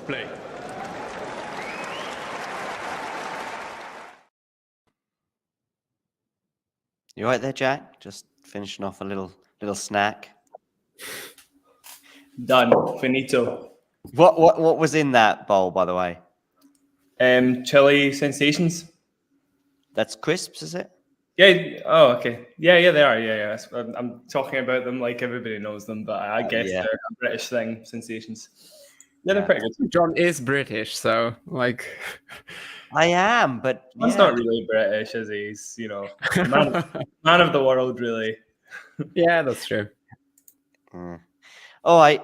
Play. You right there, Jack? Just finishing off a little snack. Done. Finito. What was in that bowl, by the way? Chili sensations. That's crisps, is it? Yeah. Oh, okay. Yeah, they are. Yeah. I'm talking about them like everybody knows them, but I guess they're a British thing. Sensations. Yeah, they're pretty good. John is British, so like. I am, but John's not really British, is he? He's, man of the world, really. Yeah, that's true. All right,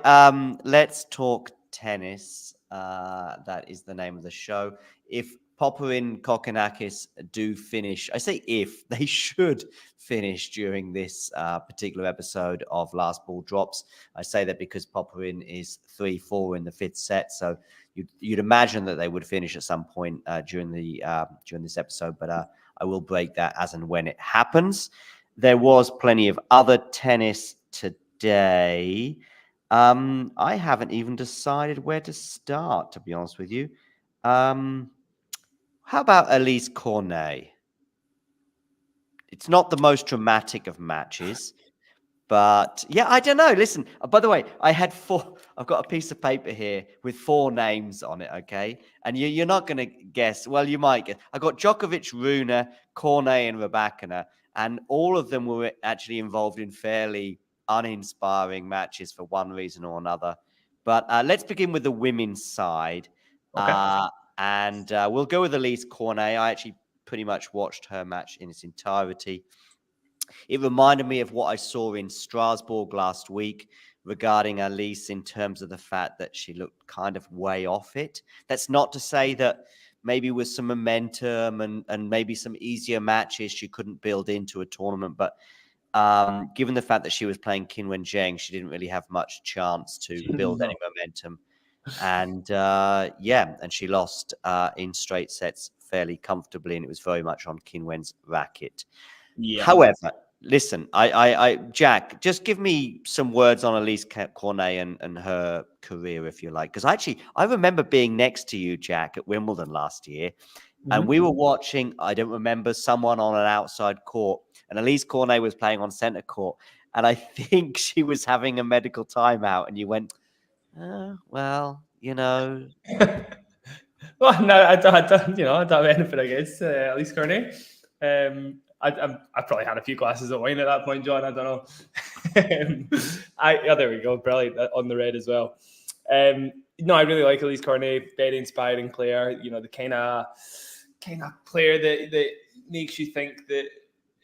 let's talk tennis. That is the name of the show. If Popyrin, Kokkinakis do finish, I say if, they should finish during this particular episode of Last Ball Drops. I say that because Popyrin is 3-4 in the fifth set, so you'd imagine that they would finish at some point during this episode, but I will break that as and when it happens. There was plenty of other tennis today. I haven't even decided where to start, to be honest with you. How about Alize Cornet? It's not the most dramatic of matches, but yeah, I don't know. Listen, by the way, I've got a piece of paper here with 4 names on it, okay? And you're not going to guess. Well, you might guess. I got Djokovic, Rune, Cornet, and Rybakina, and all of them were actually involved in fairly uninspiring matches for one reason or another. But let's begin with the women's side. Okay. And we'll go with Alize Cornet. I actually pretty much watched her match in its entirety. It reminded me of what I saw in Strasbourg last week regarding Alize in terms of the fact that she looked kind of way off it. That's not to say that maybe with some momentum and maybe some easier matches she couldn't build into a tournament, but given the fact that she was playing Qinwen Zheng, she didn't really have much chance to build any momentum. And and she lost in straight sets fairly comfortably, and it was very much on Qinwen's racket. Yeah. However, listen, I Jack, just give me some words on Alize Cornet and her career, if you like, because I remember being next to you, Jack, at Wimbledon last year, and we were watching. I don't remember, someone on an outside court, and Alize Cornet was playing on centre court, and I think she was having a medical timeout, and you went, well, you know. Well, no, I don't have anything against Alize Cornet. I probably had a few glasses of wine at that point, John. I don't know. There we go. Brilliant on the red as well. No, I really like Alize Cornet. Very inspiring player. You know, the kind of player that makes you think that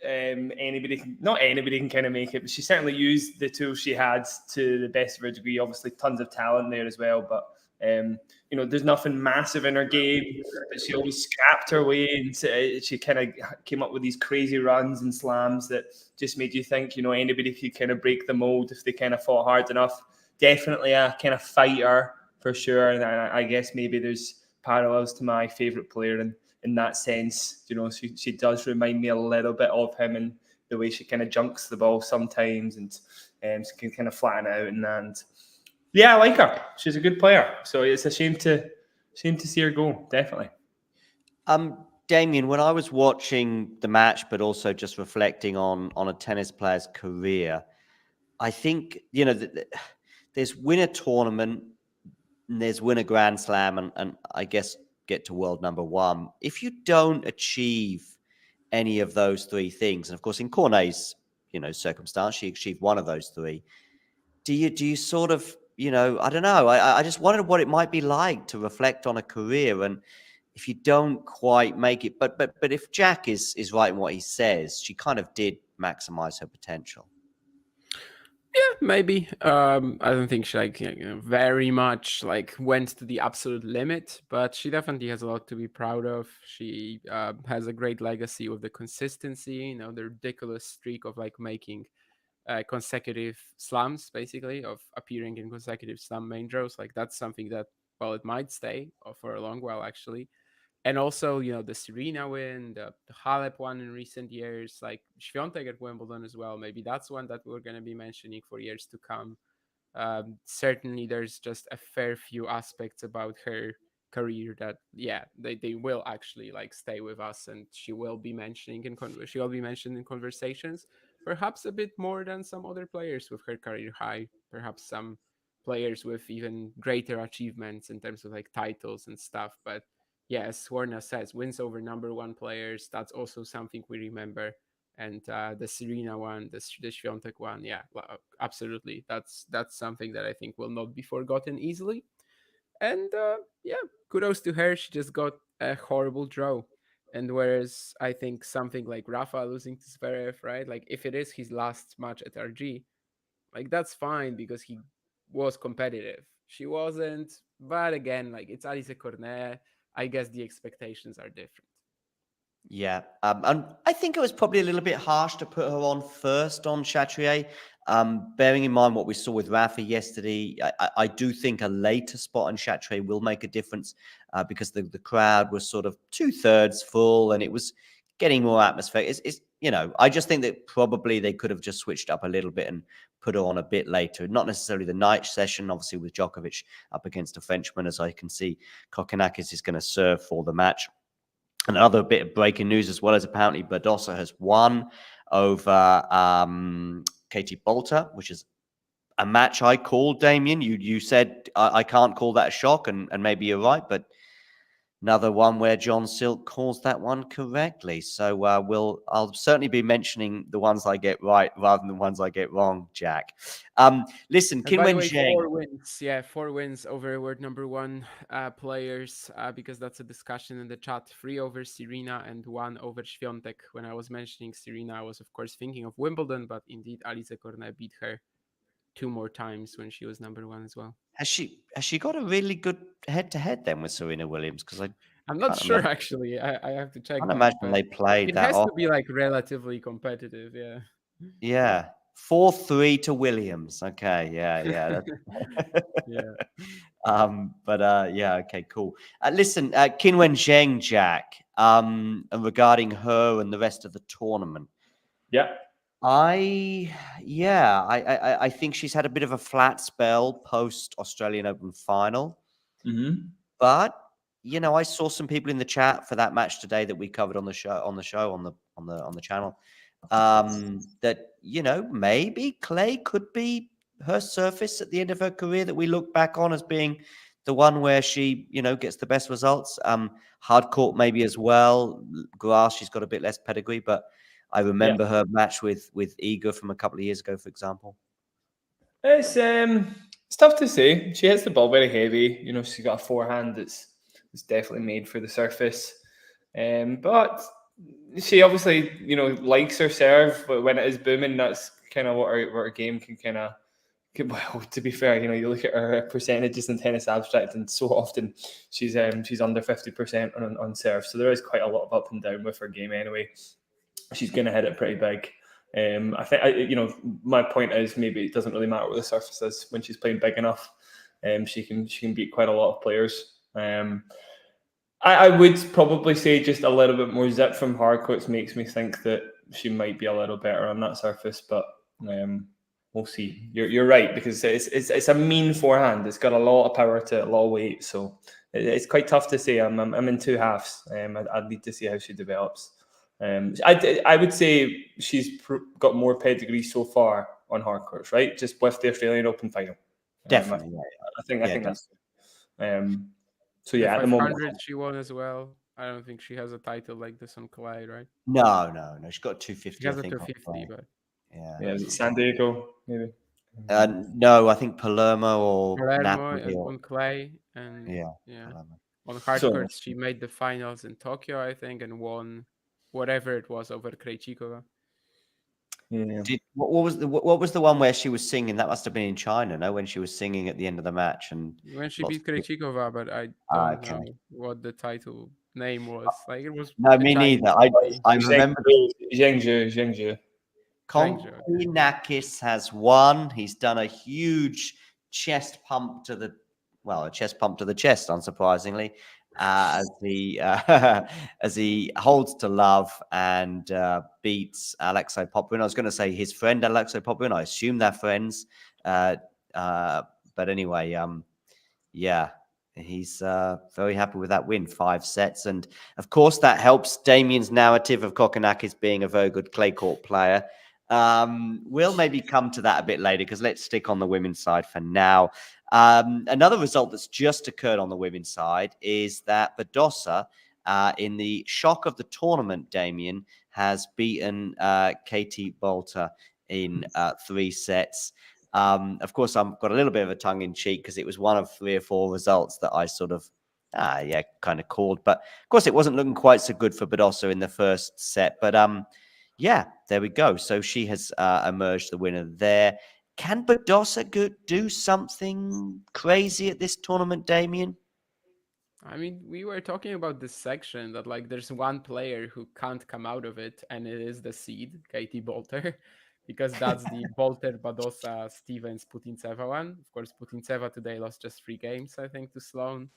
anybody can kind of make it. But she certainly used the tools she had to the best of her degree. Obviously, tons of talent there as well, but. There's nothing massive in her game, but she always scrapped her way, and she kind of came up with these crazy runs and slams that just made you think, anybody could kind of break the mold if they kind of fought hard enough. Definitely a kind of fighter for sure, and I guess maybe there's parallels to my favorite player in that sense. She does remind me a little bit of him in the way she kind of junks the ball sometimes, and she can kind of flatten out and. Yeah, I like her. She's a good player. So it's a shame to see her go, definitely. Damien, when I was watching the match, but also just reflecting on a tennis player's career, I think, there's win a tournament, and there's win a Grand Slam, and I guess get to world number 1. If you don't achieve any of those 3 things, and of course in Cornet's, circumstance, she achieved one of those 3, do you sort of, I don't know. I just wondered what it might be like to reflect on a career, and if you don't quite make it. But if Jack is right in what he says, she kind of did maximize her potential. Yeah, maybe. I don't think she very much went to the absolute limit, but she definitely has a lot to be proud of. She has a great legacy with the consistency, the ridiculous streak of making consecutive slams, basically, of appearing in consecutive slam main draws. That's something that, well, it might stay for a long while, actually. And also, the Serena win, the Halep one in recent years, Świątek at Wimbledon as well. Maybe that's one that we're going to be mentioning for years to come. Certainly there's just a fair few aspects about her career that they will actually like stay with us, and she will be mentioned in conversations, perhaps a bit more than some other players with her career high, perhaps some players with even greater achievements in terms of like titles and stuff. But yeah, as Swarna says, wins over number one players, that's also something we remember. And the Serena one, the Świątek one, yeah, absolutely. That's something that I think will not be forgotten easily. And yeah, kudos to her. She just got a horrible draw. And whereas I think something like Rafa losing to Zverev, right? Like if it is his last match at RG, like that's fine because he was competitive. She wasn't, but again, like it's Alize Cornet. I guess the expectations are different. Yeah, and I think it was probably a little bit harsh to put her on first on Chatrier. Bearing in mind what we saw with Rafa yesterday, I do think a later spot on Chatrier will make a difference because the crowd was sort of 2/3 full and it was getting more atmosphere. It's I just think that probably they could have just switched up a little bit and put her on a bit later. Not necessarily the night session, obviously with Djokovic up against a Frenchman, as I can see, Kokkinakis is going to serve for the match. Another bit of breaking news as well, as apparently Badosa has won over Katie Bolter, which is a match I called, Damien. You said I can't call that a shock, and maybe you're right, but another one where John Silk calls that one correctly. So I'll certainly be mentioning the ones I get right rather than the ones I get wrong, Jack. Listen, And by the Qinwen way, Zheng. 4 wins. Yeah, 4 wins over world number one players, because that's a discussion in the chat. 3 over Serena and 1 over Świątek. When I was mentioning Serena, I was of course thinking of Wimbledon, but indeed Alize Cornet beat her 2 more times when she was number one as well. Has she got a really good head-to-head then with Serena Williams? Because I'm not can't sure imagine, actually. I have to check can't that, imagine but they played it that has to often. be like relatively competitive. Yeah. Yeah. 4-3 to Williams. Okay. Yeah. Yeah. Yeah. Okay. Cool. Listen, Qinwen Zheng, Jack. And regarding her and the rest of the tournament, Yeah. I think she's had a bit of a flat spell post Australian Open final, but I saw some people in the chat for that match today that we covered on the channel. That maybe clay could be her surface at the end of her career that we look back on as being the one where she gets the best results. Hard court maybe as well. Grass, she's got a bit less pedigree, but I remember her match with Iga from a couple of years ago, for example. It's tough to say. She hits the ball very heavy. She's got a forehand that's definitely made for the surface. But she obviously, likes her serve, but when it is booming, that's kind of what her game can kind of. Well, to be fair, you look at her percentages in Tennis Abstract, and so often she's under 50% on serve. So there is quite a lot of up and down with her game anyway. She's going to hit it pretty big. I think my point is maybe it doesn't really matter what the surface is when she's playing big enough. She can beat quite a lot of players. I would probably say just a little bit more zip from hard courts makes me think that she might be a little better on that surface, but we'll see. You're right, because it's a mean forehand. It's got a lot of power to it, a lot of weight, so it's quite tough to say. I'm in two halves. I'd need to see how she develops. I would say she's got more pedigree so far on hard courts, right? Just with the Australian Open final. Definitely. I think that's. So yeah, The at the moment 500 she won as well. I don't think she has a title like this on clay, right? No. She's got 250. She has I a think. 250, but yeah, is it San Diego maybe? No, I think Palermo or Palermo Napoli. on clay, and Palermo. on hard So- courts she made the finals in Tokyo, I think, and won whatever it was over Krejcikova. Yeah. What was the one where she was singing? That must have been in China, no? When she was singing at the end of the match, and When she lots beat of people- Krejcikova, but I don't know what the title name was. Like it was No, me Italian neither. something. I remember Zhengzhou. Kokkinakis has won. He's done a huge chest pump to the chest, unsurprisingly, as he holds to love and beats Alexei Popyrin. I was going to say his friend Alexei Popyrin. I assume they're friends. But anyway, yeah, he's very happy with that win, 5 sets. And of course, that helps Damien's narrative of Kokkinakis being a very good clay court player. We'll maybe come to that a bit later because let's stick on the women's side for now. Another result that's just occurred on the women's side is that Badosa, in the shock of the tournament, Damien, has beaten Katie Bolter in 3 sets. Of course, I've got a little bit of a tongue in cheek because it was one of 3 or 4 results that I sort of, kind of called. But of course, it wasn't looking quite so good for Badosa in the first set. But yeah, there we go. So she has emerged the winner there. Can Badosa do something crazy at this tournament, Damien? I mean, we were talking about this section that like there's one player who can't come out of it, and it is the seed, Katie Bolter, because that's the Bolter, Badosa, Stevens, Putintseva one. Of course, Putintseva today lost just 3 games, I think, to Sloane.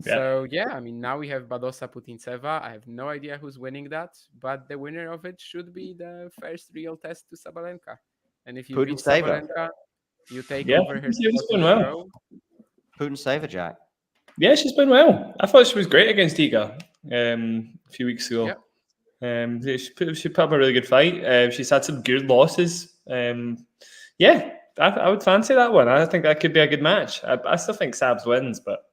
Yeah. So yeah, I mean, now we have Badosa, Putintseva. I have no idea who's winning that, but the winner of it should be the first real test to Sabalenka. And if you beat Putintseva. Sabalenka, you take Yeah, over her Putinseva's spot in doing the well. pro. Putintseva, Jack. Yeah, she's been well. I thought she was great against Iga a few weeks ago. Yep. She put up a really good fight. She's had some good losses. Yeah, I would fancy that one. I think that could be a good match. I still think Sabs wins, but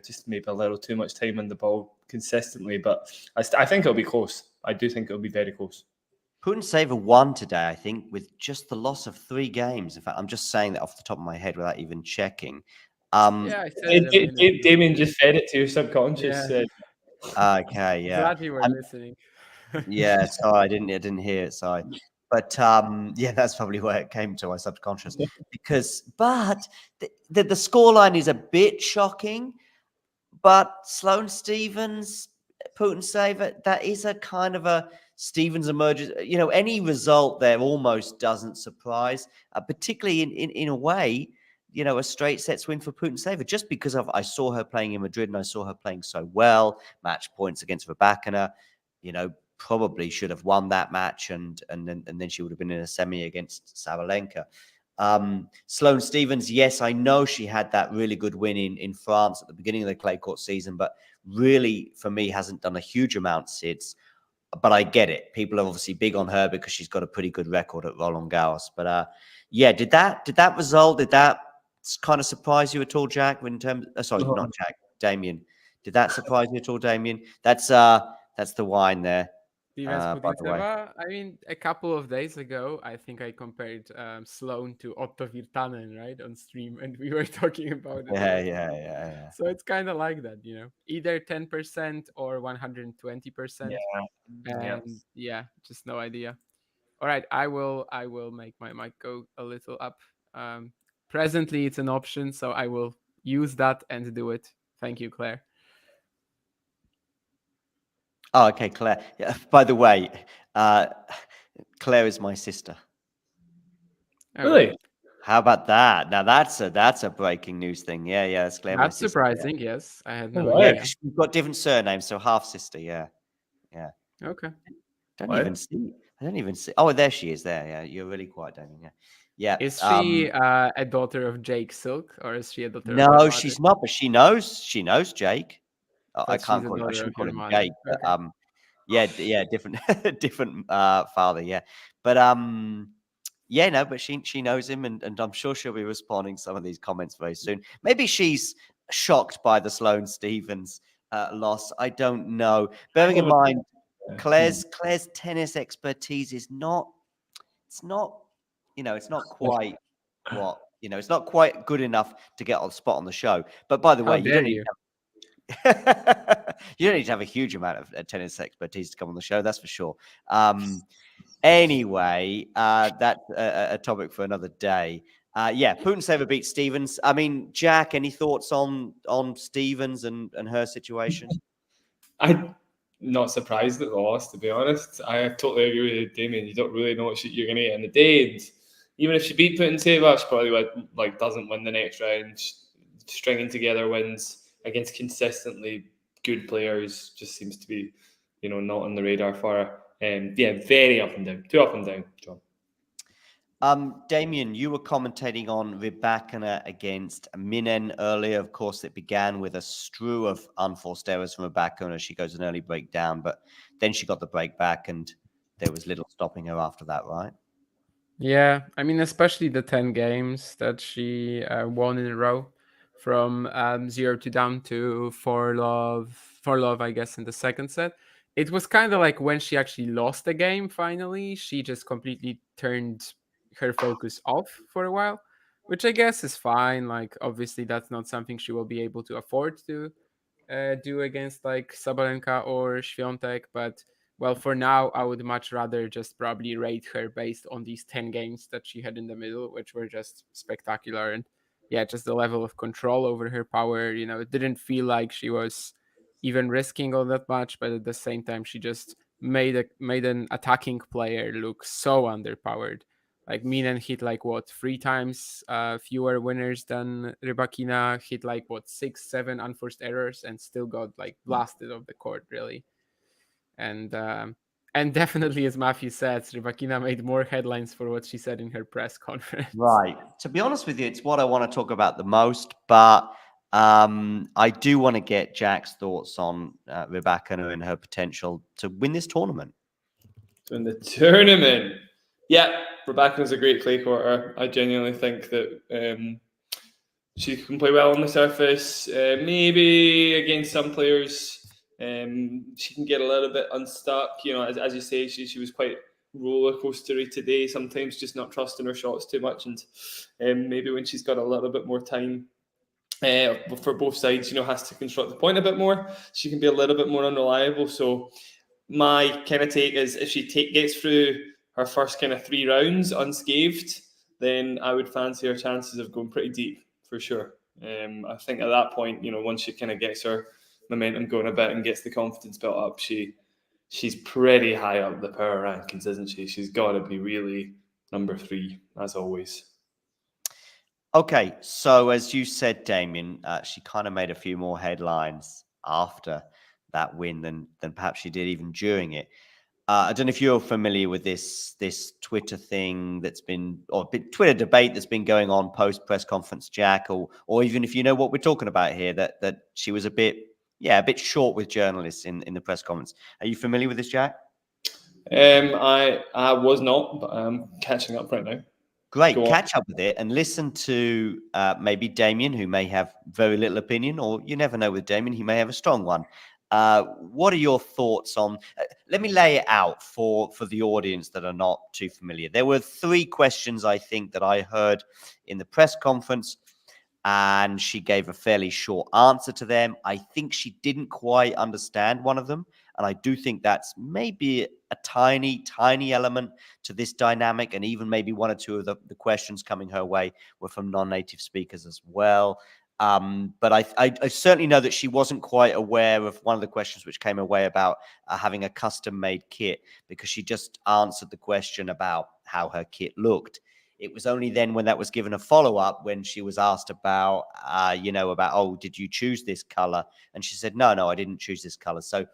just maybe a little too much time on the ball consistently. But I think it'll be close. I do think it'll be very close. Putintseva won today, I think, with just the loss of 3 games. In fact, I'm just saying that off the top of my head without even checking. Yeah, I said it Damien just fed it to your subconscious. Yeah. Okay, yeah. Glad you were listening. Yeah, sorry, I didn't hear it, sorry. But yeah, that's probably where it came to my subconscious. But the scoreline is a bit shocking. But Sloane Stevens, Putintseva, that is a kind of a Stevens emerges. Any result there almost doesn't surprise, particularly in a way. A straight sets win for Putintseva just because I saw her playing in Madrid and I saw her playing so well. Match points against Rybakina, probably should have won that match and then she would have been in a semi against Sabalenka. Sloane Stevens, yes, I know she had that really good win in France at the beginning of the clay court season, but really for me hasn't done a huge amount since. But I get it. People are obviously big on her because she's got a pretty good record at Roland Garros. But yeah, did that result? Did that kind of surprise you at all, Jack? In terms, sorry, not Jack, Damien. Did that surprise you at all, Damien? That's the wine there. Stevens By the way. Putintseva. I mean, a couple of days ago, I think I compared Sloane to Otto Virtanen, right, on stream, and we were talking about it. Yeah. So it's kind of like that, either 10% or 120%. And yeah, just no idea. All right, I will make my mic go a little up. Presently, it's an option, so I will use that and do it. Thank you, Claire. Oh, okay, Claire. Yeah, by the way, Claire is my sister. Oh, Really? How about that? Now that's a breaking news thing. Yeah, that's Claire. That's my sister, surprising. Yeah. Yes, I had no Oh, idea. Yeah, because we've got different surnames, so half sister. Yeah. Okay. I don't even see. Oh, there she is. There. Yeah, you're really quiet, Damien. Yeah. Is she a daughter of Jake Silk, or is she a daughter? No, of she's not. But she knows Jake. I can't call him. I shouldn't call him mother. Jake. But yeah, different different father. Yeah, but yeah, no, but she knows him, and I'm sure she'll be responding to some of these comments very soon. Maybe she's shocked by the Sloane Stevens loss. I don't know. Bearing in mind, Claire's tennis expertise is not. It's not. It's not quite what it's not quite good enough to get on the spot on the show. But by the way, you don't need. You don't need to have a huge amount of tennis expertise to come on the show. That's for sure. Anyway, that's a topic for another day. Yeah, Putintseva beat Stevens. I mean, Jack, any thoughts on Stevens and her situation? I'm not surprised at the loss, to be honest. I totally agree with Damien. You don't really know what you're going to get in the day. And even if she beat Putintseva, she probably doesn't win the next round. Stringing together wins against consistently good players just seems to be, not on the radar for her. Yeah, very up and down. Too up and down, John. Damien, you were commentating on Rybakina against Minen earlier. Of course, it began with a strew of unforced errors from Rybakina. She goes an early breakdown, but then she got the break back, and there was little stopping her after that, right? Yeah, I mean, especially the 10 games that she won in a row from 0 to down to 4 love, I guess, in the second set. It was kind of like when she actually lost the game finally, she just completely turned her focus off for a while, which I guess is fine. Like, obviously, that's not something she will be able to afford to do against like Sabalenka or Świątek, but well, for now, I would much rather just probably rate her based on these 10 games that she had in the middle, which were just spectacular. And yeah, just the level of control over her power, it didn't feel like she was even risking all that much, but at the same time, she just made an attacking player look so underpowered. Like Minen hit like what 3 times fewer winners than Rybakina, hit like what 6, 7 unforced errors, and still got like blasted off the court really. And definitely, as Matthew said, Rybakina made more headlines for what she said in her press conference. Right. To be honest with you, it's what I want to talk about the most, but I do want to get Jack's thoughts on Rybakina and her potential to win this tournament. In the tournament, yeah, Rybakina's a great clay quarter. I genuinely think that she can play well on the surface. Maybe against some players, she can get a little bit unstuck. As you say, she was quite roller coastery today. Sometimes just not trusting her shots too much, and maybe when she's got a little bit more time for both sides, has to construct the point a bit more, she can be a little bit more unreliable. So my kind of take is if she gets through her first kind of 3 rounds unscathed, then I would fancy her chances of going pretty deep for sure. I think at that point, once she kind of gets her momentum going a bit and gets the confidence built up, she's pretty high up the power rankings, isn't she? She's got to be really number 3 as always. Okay, so as you said, Damien, she kind of made a few more headlines after that win than perhaps she did even during it. I don't know if you're familiar with this Twitter thing that's been, or Twitter debate that's been going on post press conference, Jack, or even if you know what we're talking about here, that she was a bit short with journalists in the press conference. Are you familiar with this, Jack? I was not, but I'm catching up right now. Great, catch up with it and listen to maybe Damien, who may have very little opinion, or you never know with Damien, he may have a strong one. What are your thoughts on? Let me lay it out for the audience that are not too familiar. There were 3 questions I think that I heard in the press conference, and she gave a fairly short answer to them. I think she didn't quite understand one of them, and I do think that's maybe a tiny element to this dynamic, and even maybe 1 or 2 of the questions coming her way were from non-native speakers as well. But I certainly know that she wasn't quite aware of one of the questions which came her way about having a custom-made kit, because she just answered the question about how her kit looked. It was only then when that was given a follow-up, when she was asked about, oh, did you choose this color? And she said, no, I didn't choose this color. So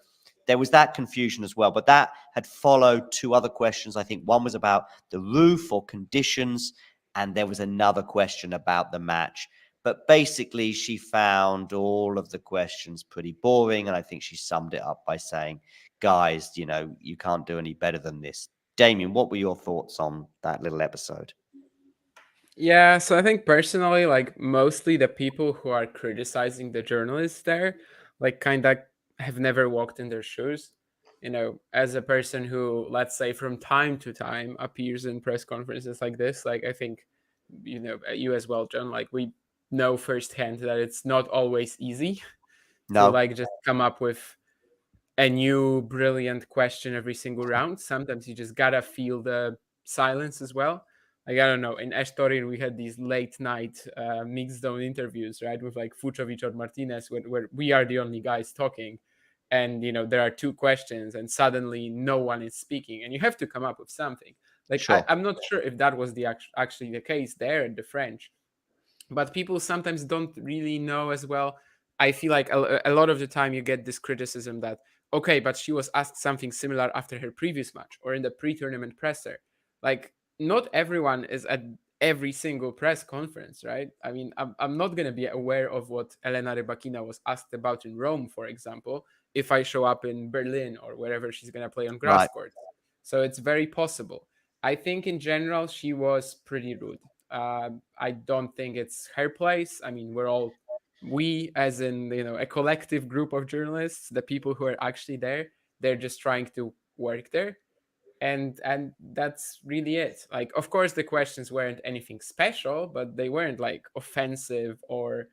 there was that confusion as well. But that had followed 2 other questions. I think one was about the roof or conditions, and there was another question about the match. But basically, she found all of the questions pretty boring, and I think she summed it up by saying, guys, you can't do any better than this. Damien, what were your thoughts on that little episode? Yeah, so I think personally, like mostly the people who are criticizing the journalists there, like kind of have never walked in their shoes. As a person who, let's say, from time to time appears in press conferences like this, like I think, you as well, John, like we know firsthand that it's not always easy to like just come up with a new brilliant question every single round. Sometimes you just gotta feel the silence as well. Like, I don't know, in Eshtorin we had these late night mixed zone interviews, right, with like Fucovic or Martinez, where we are the only guys talking, and there are 2 questions and suddenly no one is speaking and you have to come up with something. Like, sure. I'm not sure if that was actually the case there at the French, but people sometimes don't really know as well. I feel like a lot of the time you get this criticism that, okay, but she was asked something similar after her previous match or in the pre-tournament presser. Like, not everyone is at every single press conference, right? I mean, I'm not going to be aware of what Elena Rybakina was asked about in Rome, for example, if I show up in Berlin or wherever she's going to play on grass Right. courts. So it's very possible. I think in general, she was pretty rude. I don't think it's her place. I mean, we as in, a collective group of journalists, the people who are actually there, they're just trying to work there, and that's really it. Like, of course the questions weren't anything special, but they weren't like offensive or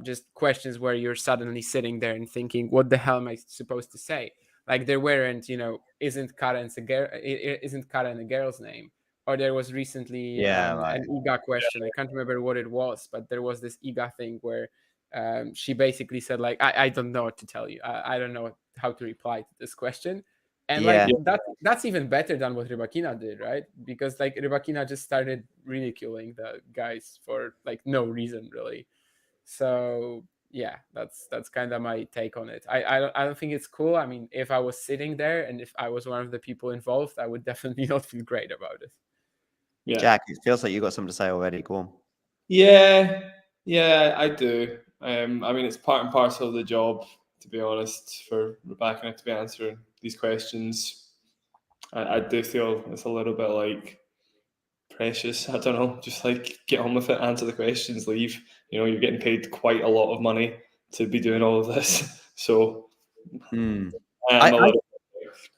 just questions where you're suddenly sitting there and thinking, what the hell am I supposed to say? Like, there weren't, isn't Karen a girl's name? Or there was recently Yeah, right. an IGA question. I can't remember what it was, but there was this IGA thing where she basically said, like, I don't know what to tell you. I don't know how to reply to this question. And like, Yeah. that's even better than what Rybakina did, right? Because like Rybakina just started ridiculing the guys for like no reason really. So yeah, that's kind of my take on it. I don't think it's cool. I mean, if I was sitting there and if I was one of the people involved, I would definitely not feel great about it. Yeah. Jack, it feels like you got something to say already. Go on. Yeah, I do. I mean, it's part and parcel of the job, to be honest, for Rebecca to be answering these questions. I do feel it's a little bit like precious. I don't know, just like get on with it, answer the questions, leave. You're getting paid quite a lot of money to be doing all of this. So I'm a little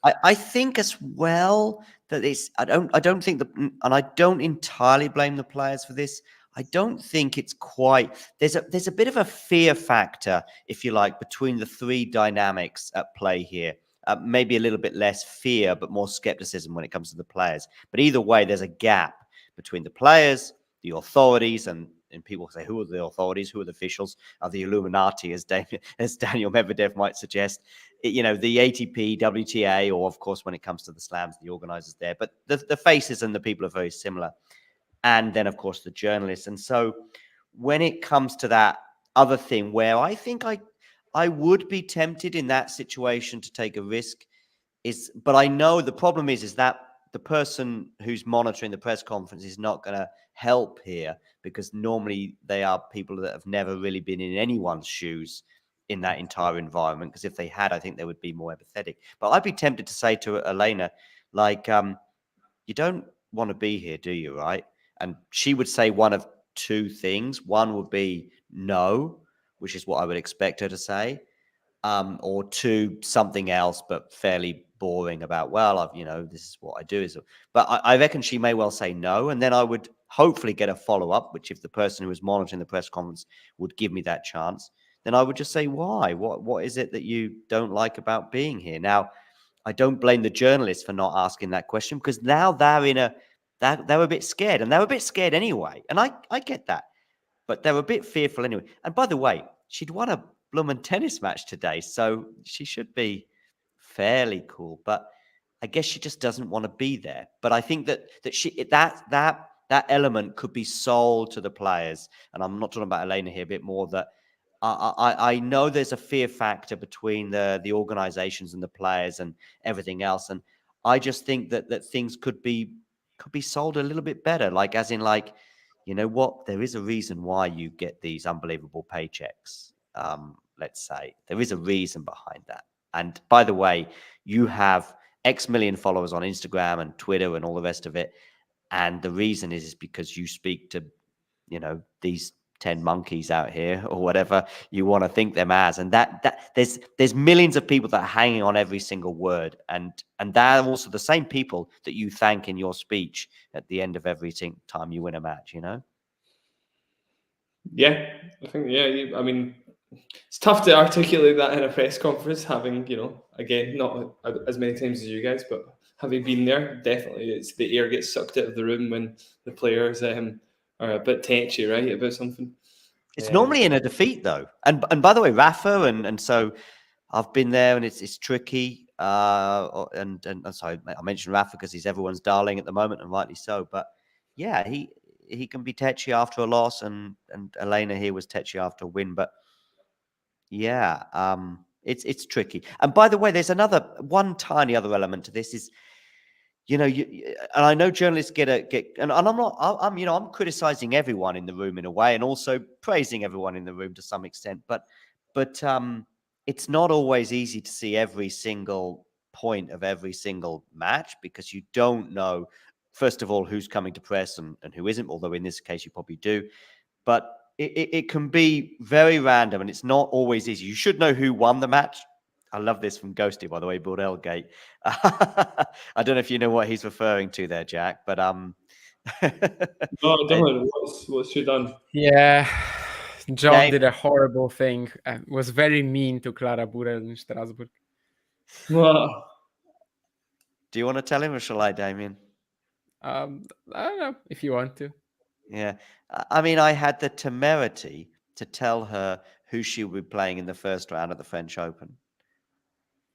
I think as well that I don't think and I don't entirely blame the players for this. I don't think it's quite there's a bit of a fear factor, if you like, between the three dynamics at play here. Maybe a little bit less fear, but more skepticism when it comes to the players. But either way, there's a gap between the players, the authorities, and people say, who are the authorities? Who are the officials? Are the Illuminati, as Daniel Medvedev might suggest? The ATP, WTA, or of course, when it comes to the slams, the organizers there. But the faces and the people are very similar. And then, of course, the journalists. And so when it comes to that other thing where I think I would be tempted in that situation to take a risk but I know the problem is that the person who's monitoring the press conference is not going to help here, because normally they are people that have never really been in anyone's shoes in that entire environment. Because if they had, I think they would be more empathetic. But I'd be tempted to say to Elena, like, you don't want to be here, do you? Right? And she would say one of two things. One would be no, which is what I would expect her to say. Or two, something else, but fairly boring about, well, this is what I do. But I reckon she may well say no. And then I would hopefully get a follow-up, which if the person who was monitoring the press conference would give me that chance, then I would just say, why? What is it that you don't like about being here? Now, I don't blame the journalists for not asking that question, because now they're a bit scared, and they're a bit scared anyway. And I get that. But they're a bit fearful anyway. And by the way, she'd won a blooming tennis match today, so she should be fairly cool. But I guess she just doesn't want to be there. But I think that element could be sold to the players. And I'm not talking about Elena here, a bit more that I know there's a fear factor between the organizations and the players and everything else. And I just think that things could be sold a little bit better. Like, as in, like, you know what? There is a reason why you get these unbelievable paychecks. Let's say there is a reason behind that. And by the way, you have X million followers on Instagram and Twitter and all the rest of it. And the reason is because you speak to, these 10 monkeys out here, or whatever you want to think them as. And that there's millions of people that are hanging on every single word. And they're also the same people that you thank in your speech at the end of every time you win a match, Yeah, I think, I mean, it's tough to articulate that in a press conference, having, again, not as many times as you guys, but having been there, definitely it's the air gets sucked out of the room when the players are a bit touchy, right, about something. It's normally in a defeat, though. And by the way, Rafa, and so I've been there, and it's tricky. And sorry, I mentioned Rafa because he's everyone's darling at the moment, and rightly so. But yeah, he can be tetchy after a loss, and Elena here was tetchy after a win. But yeah, it's tricky. And by the way, there's one tiny other element to this is and I know journalists and I'm criticizing everyone in the room in a way, and also praising everyone in the room to some extent, but it's not always easy to see every single point of every single match, because you don't know, first of all, who's coming to press and who isn't, although in this case you probably do. But it can be very random, and it's not always easy. You should know who won the match. I love this from Ghosty, by the way, Bordel Gate. I don't know if you know what he's referring to there, Jack, but No, I don't. What's she done? Yeah, John Dave, did a horrible thing. Was very mean to Clara Burel in Strasbourg. Well, do you want to tell him, or shall I, Damien? I don't know if you want to. Yeah. I mean, I had the temerity to tell her who she would be playing in the first round of the French Open.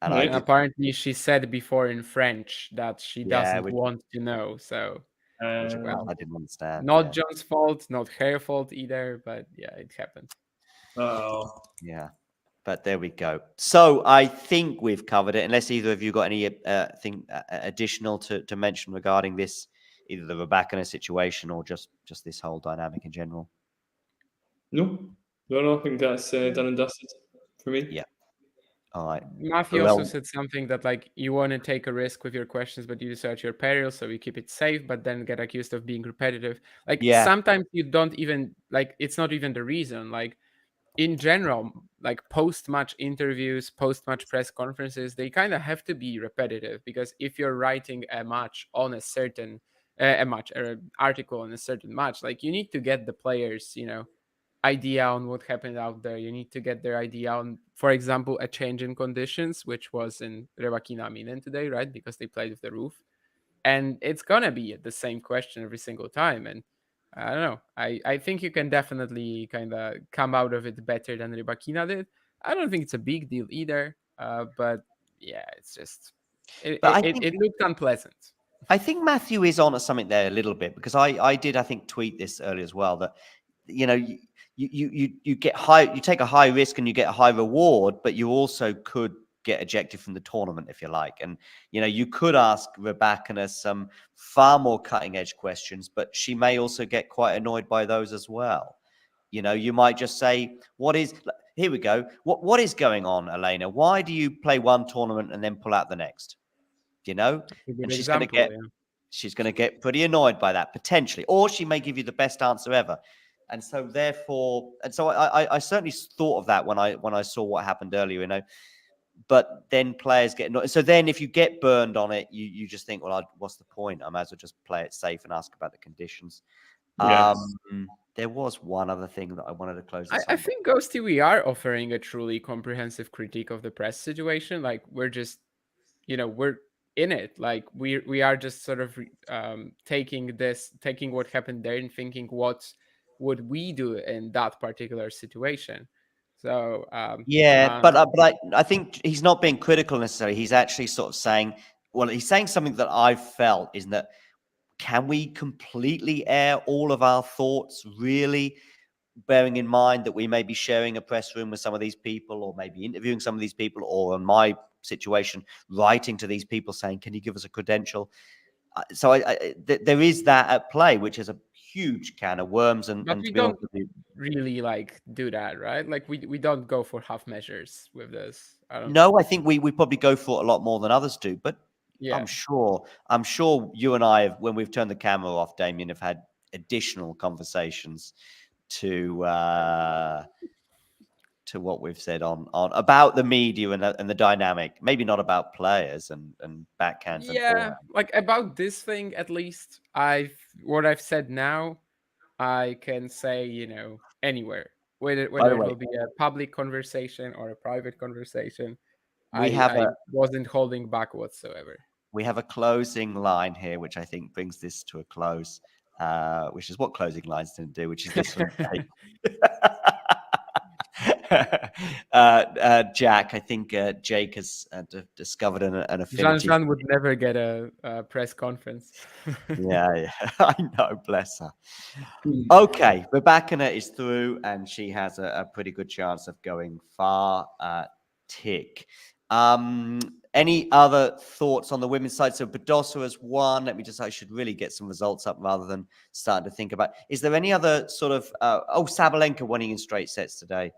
And Right. And apparently she said before in French that she doesn't which want to know. So, Um, I didn't understand. not Yeah. John's fault, not her fault either, but yeah, it happened. oh, Yeah. But there we go. So I think we've covered it, unless either of you got any thing additional to mention regarding this, either the Rybakina situation or just this whole dynamic in general. no, I think that's done and dusted for me. Yeah. All right. Matthew Well, also said something that like you want to take a risk with your questions, but you do so at your peril, so you keep it safe, but then get accused of being repetitive. Like Yeah. sometimes you don't even like it's not even the reason. Like in general, like post-match interviews, post-match press conferences, they kind of have to be repetitive, because if you're writing a match on a certain a match or an article on a certain match, like you need to get the players, idea on what happened out there. You need to get their idea on, for example, a change in conditions, which was in Rybakina Milan today, right? Because they played with the roof. And it's gonna be the same question every single time. And I don't know. I think you can definitely kind of come out of it better than Rybakina did. I don't think it's a big deal either. But yeah, it's just but it looked unpleasant. I think Matthew is on at something there a little bit, because I did, I think, tweet this earlier as well, that you get high, you take a high risk and you get a high reward, but you also could get ejected from the tournament if you like. And you could ask Rybakina some far more cutting edge questions, but she may also get quite annoyed by those as well. You might just say, here we go. What is going on, Elena? Why do you play one tournament and then pull out the next? And she's going to get pretty annoyed by that potentially, or she may give you the best answer ever. And so therefore, I certainly thought of that when I saw what happened earlier, but then players get annoyed. So then if you get burned on it, you just think, well, what's the point? I might as well just play it safe and ask about the conditions. Yes. There was one other thing that I wanted to close this I on. think, Ghosty, we are offering a truly comprehensive critique of the press situation. Like we're just, we're in it. Like we are just sort of taking what happened there and thinking, what would we do in that particular situation? So but I think he's not being critical necessarily. He's actually sort of saying, well, he's saying something that I've felt is that, can we completely air all of our thoughts, really, bearing in mind that we may be sharing a press room with some of these people, or maybe interviewing some of these people, or in my situation, writing to these people saying, can you give us a credential? So there is that at play, which is a huge can of worms. And we don't really like do that, right? Like we don't go for half measures with this. No, I think we probably go for it a lot more than others do, but yeah. I'm sure you and I have, when we've turned the camera off, Damien, have had additional conversations to what we've said on about the media and the dynamic. Maybe not about players and backhands. Yeah, like about this thing, at least what I've said now, I can say, anywhere, whether it will be a public conversation or a private conversation. I wasn't holding back whatsoever. We have a closing line here, which I think brings this to a close, which is what closing lines tend to do, which is this one. Jack, I think Jake has discovered an affinity. Jean would never get a press conference. yeah, I know, bless her. Okay, Rybakina is through, and she has a pretty good chance of going far. Tick. Any other thoughts on the women's side? So Badosa has won. I should really get some results up rather than starting to think about. Is there any other sort of? Sabalenka winning in straight sets today.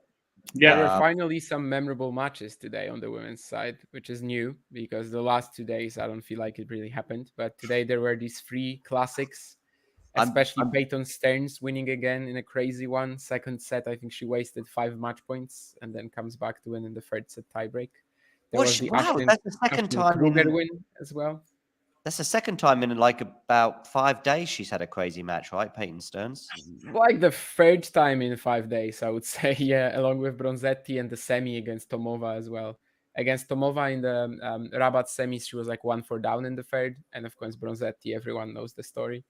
There were Yeah. finally some memorable matches today on the women's side, which is new because the last 2 days I don't feel like it really happened. But today there were these 3 classics, especially Peyton Stearns winning again in a crazy one. Second set, I think she wasted 5 match points and then comes back to win in the third set tiebreak. There was the that's the second time Kruger win as well. That's the second time in like about 5 days she's had a crazy match, right, Peyton Stearns? Like the third time in 5 days, I would say, yeah, along with Bronzetti and the semi against Tomova as well. Against Tomova in the Rabat semis, she was like 1-4 down in the third. And of course, Bronzetti, everyone knows the story.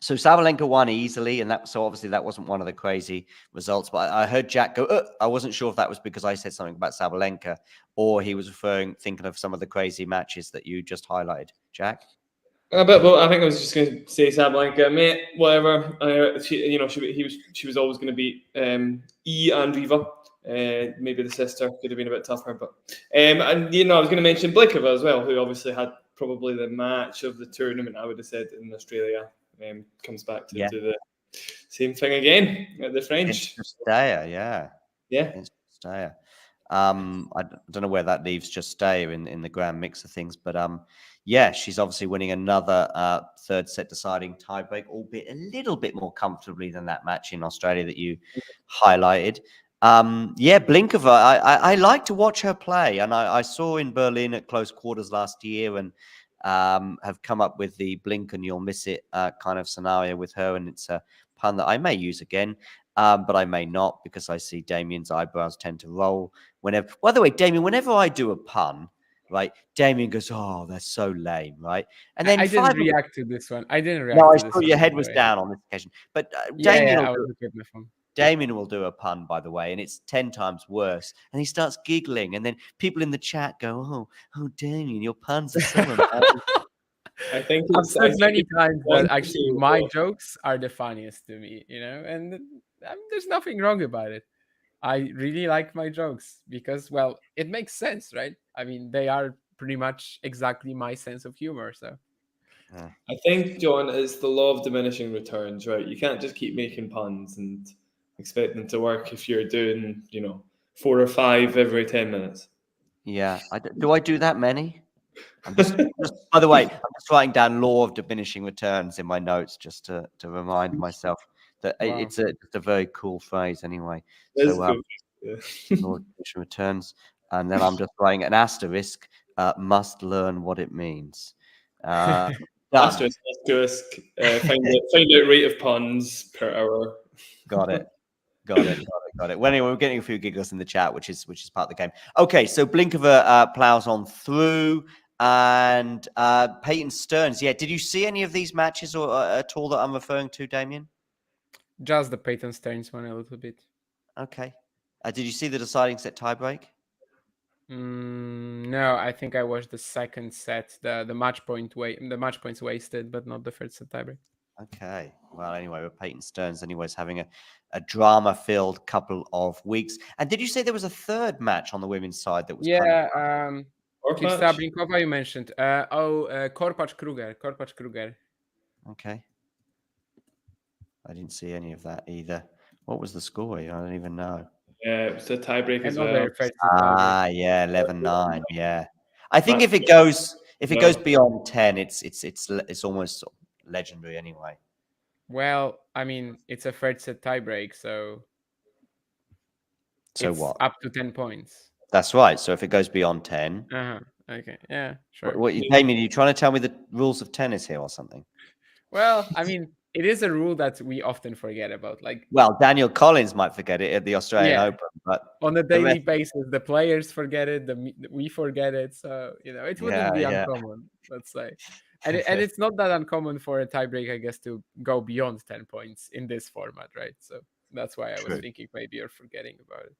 So Sabalenka won easily, and so obviously that wasn't one of the crazy results. But I heard Jack go, I wasn't sure if that was because I said something about Sabalenka or he was thinking of some of the crazy matches that you just highlighted. Jack? A bit, but I think I was just going to say Sabalenka, mate. Whatever. She was always going to beat E and Riva. Maybe the sister could have been a bit tougher, but and I was going to mention Blikova as well, who obviously had probably the match of the tournament. I would have said in Australia. Comes back to do the same thing again at the French. Justaya, yeah. Justaya. I don't know where that leaves Justaya in the grand mix of things, but she's obviously winning another third set deciding tiebreak, albeit a little bit more comfortably than that match in Australia that you highlighted. Blinkova, I like to watch her play, and I saw in Berlin at close quarters last year, and have come up with the blink and you'll miss it kind of scenario with her, and it's a pun that I may use again, but I may not, because I see Damien's eyebrows tend to roll whenever. By the way, Damien, whenever I do a pun, right, Damien goes, "Oh, that's so lame," right? And then I didn't react to this one. I didn't react. No, I to this saw one, your head was down on this occasion, but Damien will do a pun, by the way, and it's 10 times worse. And he starts giggling, and then people in the chat go, "Oh, Damien, your puns are so amazing." I think I've said many times that actually my jokes are the funniest to me, and there's nothing wrong about it. I really like my jokes because, well, it makes sense, right? I mean, they are pretty much exactly my sense of humor, so. I think, John, it's the law of diminishing returns, right? You can't just keep making puns and expect them to work if you're doing, 4 or 5 every 10 minutes. Yeah. Do I do that many? I'm just by the way, I'm just writing down law of diminishing returns in my notes just to remind myself that it's a very cool phrase anyway. So law of diminishing returns. And then I'm just writing an asterisk, must learn what it means. Asterisk, find out rate of puns per hour. Got it. Well, anyway, we're getting a few giggles in the chat, which is part of the game. Okay, so Blinkova plows on through, and Peyton Stearns. Yeah, did you see any of these matches or at all that I'm referring to, Damien? Just the Peyton Stearns one a little bit. Okay. Did you see the deciding set tiebreak? No, I think I watched the second set, the match points wasted, but not the first set tiebreak. Okay. Well, anyway, with Peyton Stearns, anyways, having a drama-filled couple of weeks. And did you say there was a third match on the women's side that was? Kirsta Blinkova, you mentioned. Korpacz Kruger. Okay. I didn't see any of that either. What was the score? I don't even know. Yeah, it was a tiebreak as well. 11-9. Yeah. I think if it goes beyond 10, it's almost legendary anyway. Well, I mean, it's a third set tiebreak, so it's what? Up to 10 points. That's right. So if it goes beyond 10. Okay. Yeah, sure. Damien, are you trying to tell me the rules of tennis here or something? Well, I mean, it is a rule that we often forget about. Well, Daniel Collins might forget it at the Australian Open, but on a daily basis, the players forget it, we forget it. So it wouldn't be uncommon, let's say. And it's not that uncommon for a tiebreak, I guess, to go beyond 10 points in this format, right? So that's why I was thinking maybe you're forgetting about it.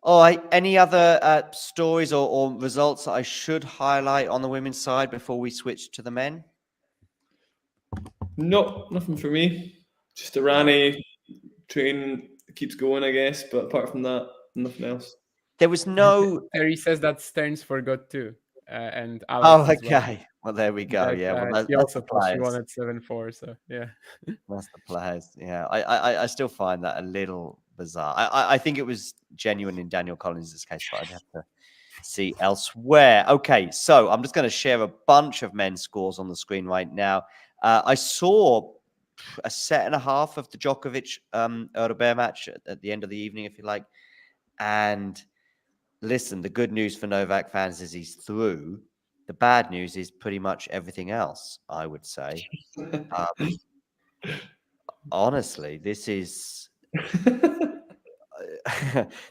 All right. Any other stories or results that I should highlight on the women's side before we switch to the men? No, nothing for me. Just Irani train keeps going, I guess. But apart from that, nothing else. there was no. Terry says that Stearns forgot too, and Oh, Alex as well. okay. Well, there we go. That Yeah. Well, he that's also the thought she players. wanted 7-4. So yeah. That's the players. Yeah. I still find that a little bizarre. I think it was genuine in Daniel Collins' case, but I'd have to see elsewhere. Okay, so I'm just going to share a bunch of men's scores on the screen right now. I saw a set and a half of the Djokovic Erdogan match at the end of the evening, if you like. And listen, the good news for Novak fans is he's through. The bad news is pretty much everything else, I would say. Honestly, this is.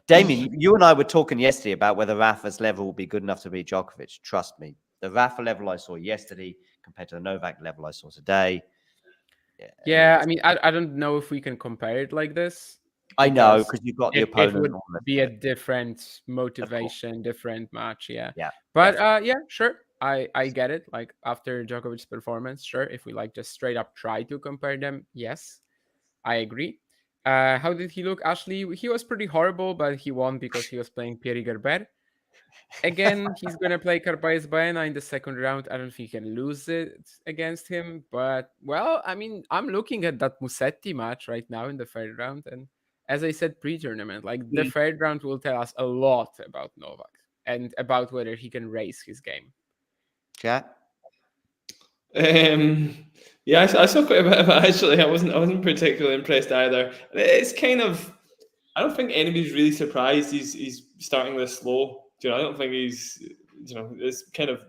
Damien, you and I were talking yesterday about whether Rafa's level will be good enough to beat Djokovic. Trust me, the Rafa level I saw yesterday compared to the Novak level I saw today. Yeah, I mean, I don't know if we can compare it like this. I know because you've got the it opponent. would and all that be a shit. different motivation, different match. Yeah. Yeah. But yeah, sure. I get it. Like after Djokovic's performance, sure. If we like just straight up try to compare them, yes, I agree. How did he look, Ashley? He was pretty horrible, but he won because he was playing Pierre Gerber. Again, he's gonna play Carballes Baena in the second round. I don't think he can lose it against him. But well, I mean, I'm looking at that Musetti match right now in the third round, and as I said pre-tournament, like the third round will tell us a lot about Novak and about whether he can raise his game. Jack? Yeah, I saw quite a bit of it actually. I wasn't particularly impressed either. It's kind of, I don't think anybody's really surprised he's starting this slow. Do you know, I don't think he's, it's kind of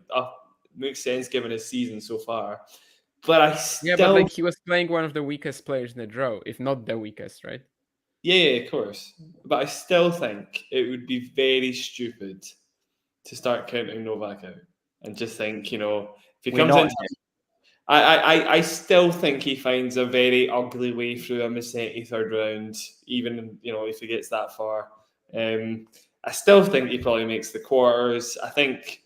makes sense given his season so far. But I still, Yeah, but like he was playing one of the weakest players in the draw, if not the weakest, right? yeah, of course. But I still think it would be very stupid to start counting Novak out and just think, if he comes in. I still think he finds a very ugly way through a Musetti third round, even if he gets that far. I still think he probably makes the quarters. I think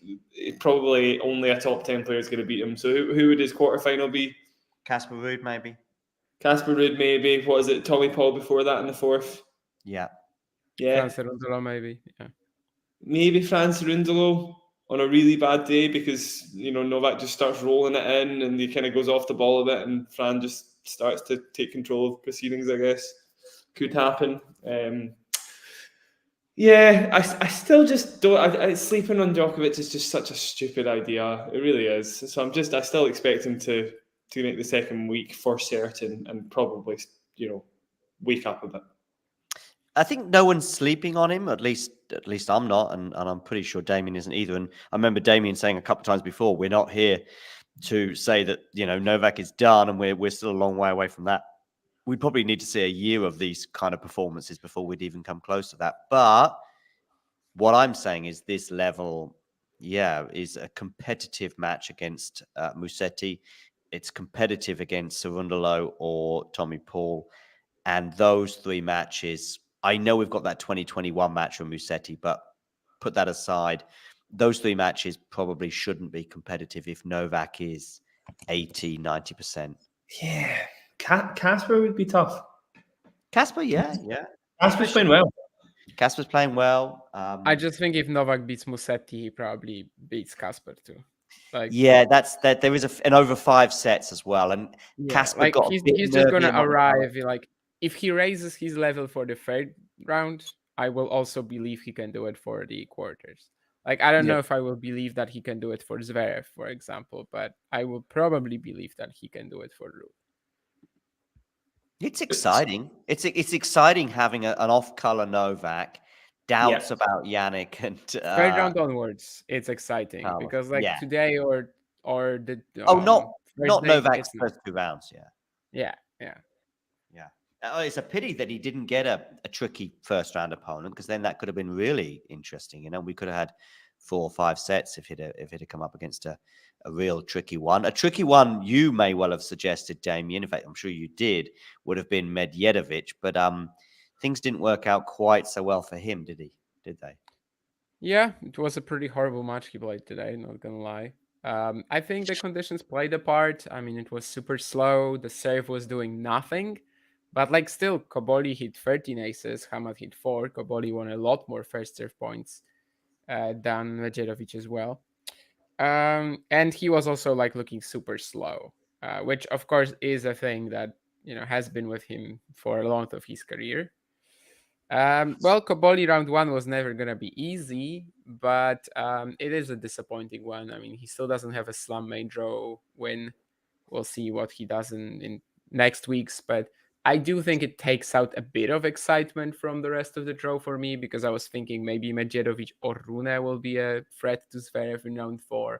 probably only a top 10 player is going to beat him. So who would his quarterfinal be? Casper Ruud, maybe. Casper Ruud, maybe. What is it? Tommy Paul before that in the fourth? Yeah. Franz Rundolo, maybe. Yeah. Maybe Franz Rundolo on a really bad day because Novak just starts rolling it in and he kind of goes off the ball a bit and Fran just starts to take control of proceedings. I guess could happen. Yeah, I still just don't. Sleeping on Djokovic is just such a stupid idea. It really is. So I still expect him to make the second week for certain and probably wake up a bit. I think no one's sleeping on him. At least I'm not, and I'm pretty sure Damien isn't either. And I remember Damien saying a couple of times before, we're not here to say that Novak is done, and we're still a long way away from that. We'd probably need to see a year of these kind of performances before we'd even come close to that. But what I'm saying is this level, is a competitive match against Musetti. It's competitive against Cerundolo or Tommy Paul, and those three matches. I know we've got that 2021 match from Musetti, but put that aside. Those three matches probably shouldn't be competitive if Novak is 80, 90%. Yeah. Casper would be tough. Casper, yeah. Casper's playing well. Casper's playing well. I just think if Novak beats Musetti, he probably beats Casper too. There is an over 5 sets as well, and Casper got he's a bit just gonna nervy arrive. Like if he raises his level for the third round, I will also believe he can do it for the quarters. Like I don't know if I will believe that he can do it for Zverev, for example, but I will probably believe that he can do it for Rune. It's exciting. It's exciting having an off-color Novak. Doubts about Yannick and third round onwards. It's exciting because today or the not Novak's first 2 rounds. Yeah. It's a pity that he didn't get a tricky first round opponent because then that could have been really interesting. We could have had 4 or 5 sets if it had come up against a real tricky one. A tricky one you may well have suggested, Damien. In fact, I'm sure you did. Would have been Medvedev, but things didn't work out quite so well for him, did they? Yeah, it was a pretty horrible match he played today. Not gonna lie. I think the conditions played a part. I mean, it was super slow. The serve was doing nothing. But like still, Koboli hit 13 aces, Hamad hit 4. Koboli won a lot more first serve points than Medjedovic as well. And he was also like looking super slow, which of course is a thing that has been with him for a lot of his career. Well, Koboli round 1 was never gonna be easy, but it is a disappointing one. I mean, he still doesn't have a slam main draw win. We'll see what he does in next weeks, but I do think it takes out a bit of excitement from the rest of the draw for me, because I was thinking maybe Medjedovic or Rune will be a threat to Zverev in round 4.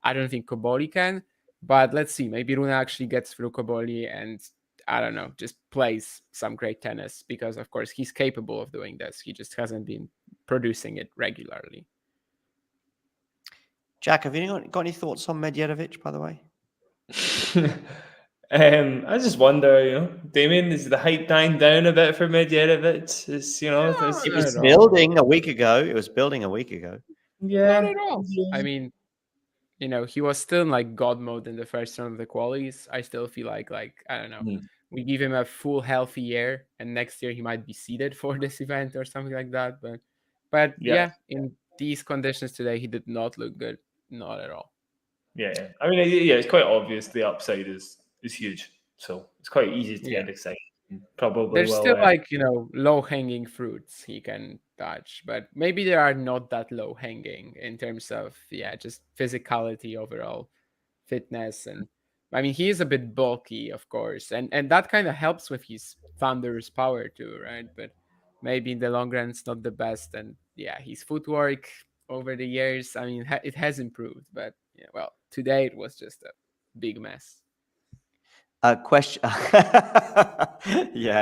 I don't think Koboli can, but let's see. Maybe Rune actually gets through Koboli and, I don't know, just plays some great tennis, because of course he's capable of doing this. He just hasn't been producing it regularly. Jack, have you got any thoughts on Medjedovic, by the way? I just wonder, Damien, is the hype dying down a bit for Medjedovic? It was building a week ago. Yeah. Not at all. I mean, he was still in like God mode in the first round of the qualies. I still feel like I don't know. We give him a full healthy year, and next year he might be seeded for this event or something like that. But yeah, in these conditions today, he did not look good. Not at all. Yeah. I mean, it's quite obvious the upside is huge. So it's quite easy to get excited. Probably there's still low hanging fruits he can touch, but maybe they are not that low hanging in terms of just physicality, overall fitness. And I mean, he is a bit bulky, of course, and that kind of helps with his thunderous power too, right? But maybe in the long run it's not the best. And his footwork over the years, I mean, it has improved, but well, today it was just a big mess. Question.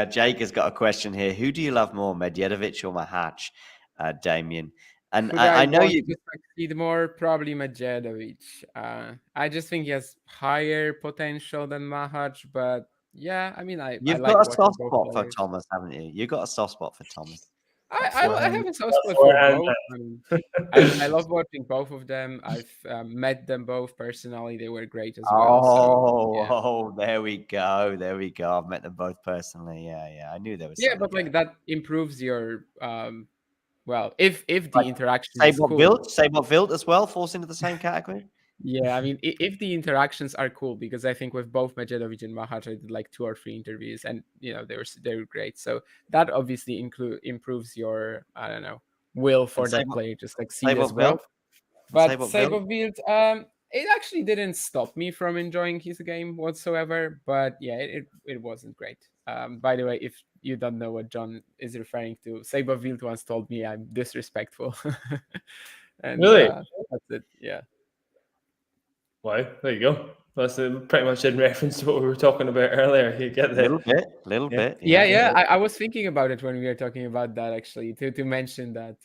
Jake has got a question here. Who do you love more, Medjedovic or Mahac, Damien? And I know you succeed more, probably Medjedovic. I just think he has higher potential than Mahac, but I mean, you've like got a soft both spot players. for Thomas, haven't you? You got a soft spot for Thomas. I have a soft spot for both. I mean, I love watching both of them. I've met them both personally. They were great as well. Oh, there we go. I've met them both personally. Yeah. I knew there was. But like that improves your well, if the interaction is cool. Sabot-Wild as well falls into the same category. Yeah, I mean, if the interactions are cool, because I think with both Medjedovic and Mahac, I did like 2 or 3 interviews, and they were great. So that obviously improves your, I don't know, will for that player, just like see as well. But Sabot-Wild, it actually didn't stop me from enjoying his game whatsoever. But it wasn't great. By the way, if you don't know what John is referring to, Sabot-Wild once told me I'm disrespectful. And really? that's it. Yeah. Wow, there you go. That's pretty much in reference to what we were talking about earlier. You get the little bit. Yeah. I was thinking about it when we were talking about that, actually, to mention that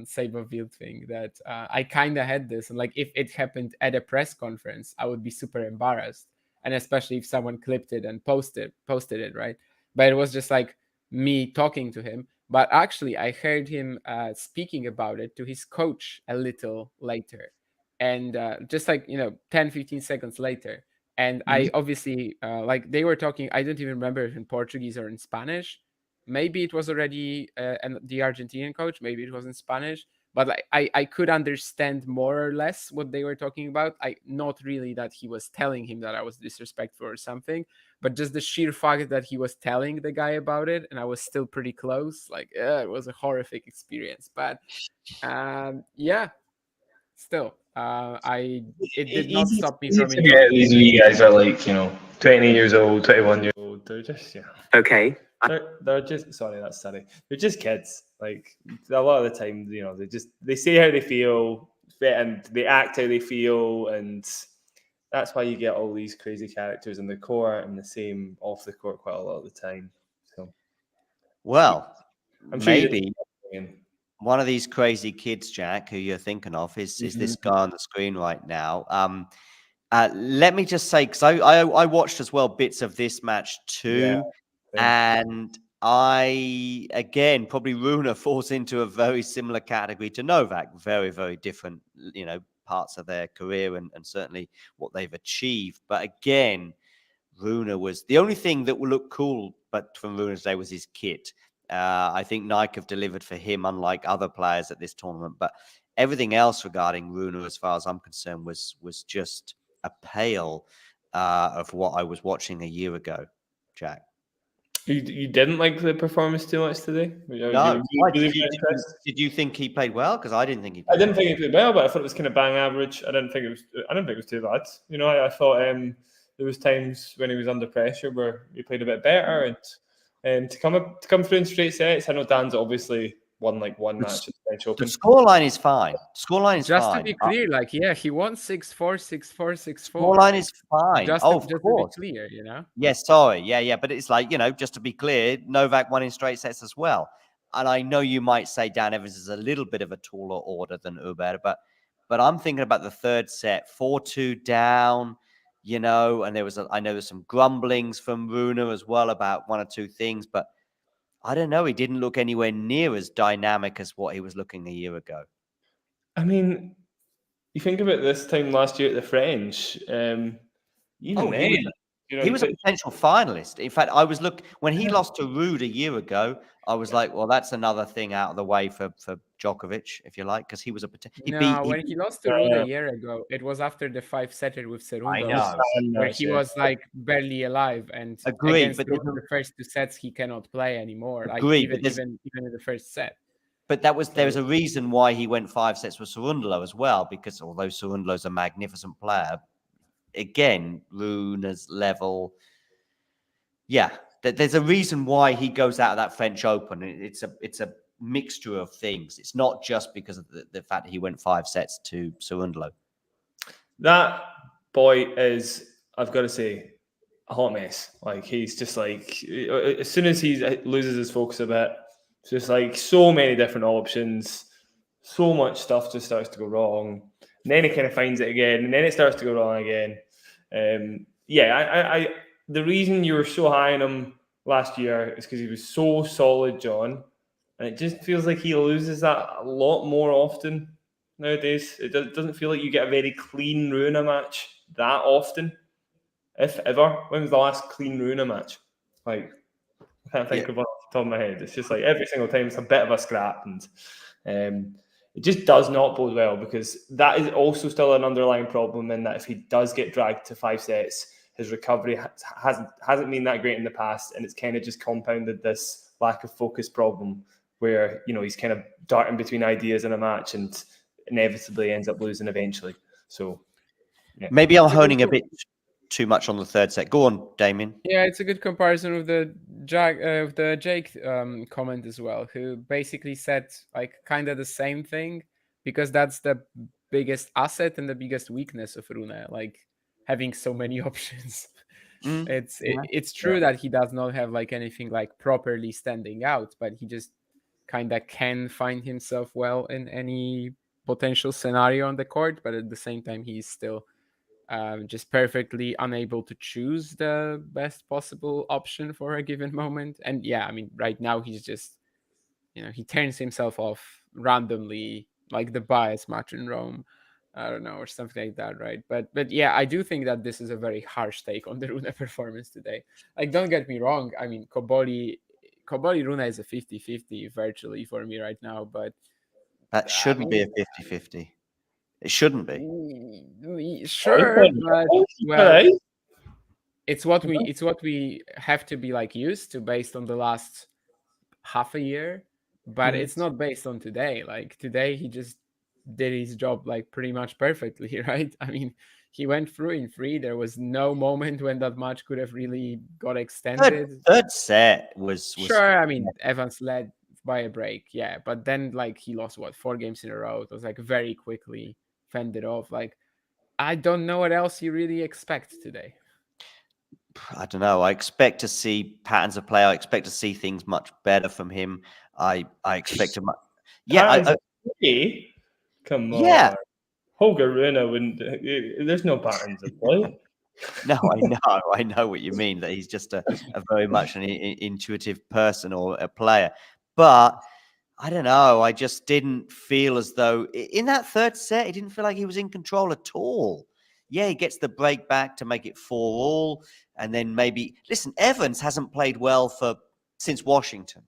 Sabot-Wild thing, that I kind of had this, and like if it happened at a press conference, I would be super embarrassed, and especially if someone clipped it and posted it, right? But it was just like me talking to him. But actually, I heard him speaking about it to his coach a little later. And just like 10-15 seconds later, and I obviously like they were talking, I don't even remember if in Portuguese or in Spanish. Maybe it was already and the Argentinian coach, maybe it was in Spanish, but I could understand more or less what they were talking about. Not really that he was telling him that I was disrespectful or something, but just the sheer fact that he was telling the guy about it, and I was still pretty close. Like it was a horrific experience. But still, it did not stop me from enjoying. These wee guys are like 20 years old, 21 years old. They're just okay. They're just They're just kids. Like a lot of the time, they say how they feel and they act how they feel, and that's why you get all these crazy characters in the court and the same off the court quite a lot of the time. So, well, I'm sure maybe one of these crazy kids, Jack, who you're thinking of is this guy on the screen right now. Let me just say, because I watched as well bits of this match too, and again, probably Rune falls into a very similar category to Novak. Very, very different, parts of their career and certainly what they've achieved. But again, Rune was the only thing that will look cool but from Rune today was his kit. I think Nike have delivered for him, unlike other players at this tournament. But everything else regarding Rune, as far as I'm concerned, was just a pale of what I was watching a year ago, Jack. You didn't like the performance too much today? No. Did you think he played well? Because I didn't think he played I didn't well. think he played well, but I thought it was kind of bang average. I didn't think it was too bad. You know, I thought there was times when he was under pressure where he played a bit better, and to come through in straight sets. I know Dan's obviously won like one match at the French The Open. scoreline is fine. Scoreline is Just fine. to be clear, like, yeah, he won 6-4, 6-4, 6-4. Scoreline is fine. Just of to course. be clear, you know? Yes, sorry. Yeah. But it's like, just to be clear, Novak won in straight sets as well. And I know you might say Dan Evans is a little bit of a taller order than Hubert, but I'm thinking about the third set, 4-2 down, and I know there's some grumblings from Rune as well about one or two things, but I don't know. He didn't look anywhere near as dynamic as what he was looking a year ago. I mean, you think about this time last year at the French, He was a potential finalist. In fact, when he lost to Rude a year ago, I was like, well, that's another thing out of the way for Djokovic, if you like, because he was a potential. When he lost to Rune a year ago, it was after the 5-setter with Cerundolo, where he was like barely alive, and against Rune, the first two sets he cannot play anymore. Like even in the first set. But there was a reason why he went 5 sets with Cerundolo as well, because although Cerundolo's a magnificent player, again, Rune's level. Yeah, there's a reason why he goes out of that French Open. It's a mixture of things. It's not just because of the fact that he went 5 sets to Cerundolo. That boy is, I've got to say, a hot mess. Like, he's just like, as soon as he loses his focus a bit, it's just like so many different options, so much stuff just starts to go wrong. And then he kind of finds it again, and then it starts to go wrong again. The reason you were so high on him last year is because he was so solid, John. And it just feels like he loses that a lot more often nowadays. It doesn't feel like you get a very clean Rune match that often, if ever. When was the last clean Rune match? Like, I can't think of one off the top of my head. It's just like every single time it's a bit of a scrap, and it just does not bode well, because that is also still an underlying problem in that if he does get dragged to 5 sets, his recovery hasn't been that great in the past, and it's kind of just compounded this lack of focus problem where, he's kind of darting between ideas in a match and inevitably ends up losing eventually. So yeah. Maybe I'm honing a bit too much on the third set. Go on, Damien. Yeah, it's a good comparison with the Jake comment as well, who basically said like kind of the same thing, because that's the biggest asset and the biggest weakness of Rune, like having so many options. It's true that he does not have like anything like properly standing out, but he just kind of can find himself well in any potential scenario on the court, but at the same time he's still just perfectly unable to choose the best possible option for a given moment. And yeah, I mean, right now he's just, he turns himself off randomly, like the bias match in Rome, I don't know, or something like that, right? But yeah, I do think that this is a very harsh take on the Rune performance today. Like, don't get me wrong, I mean, Koboli Rune is a 50-50 virtually for me right now, but that shouldn't be a 50-50. It shouldn't be. Sure, but well, it's what we have to be like used to based on the last half a year, but it's not based on today. Like today, he just did his job like pretty much perfectly, right? I mean, he went through in 3. There was no moment when that match could have really got extended. Third set was sure. I mean, Evans led by a break, yeah, but then like he lost 4 games in a row. It was like very quickly fended off. Like, I don't know what else you really expect today. I don't know. I expect to see patterns of play. I expect to see things much better from him. I expect him. Yeah. Come on. Yeah. Holger Rune wouldn't. There's no patterns of play. No, I know what you mean. That he's just a very much an intuitive person or a player. But I don't know. I just didn't feel as though in that third set, he didn't feel like he was in control at all. Yeah, he gets the break back to make it 4-all. And then maybe, listen, Evans hasn't played well since Washington.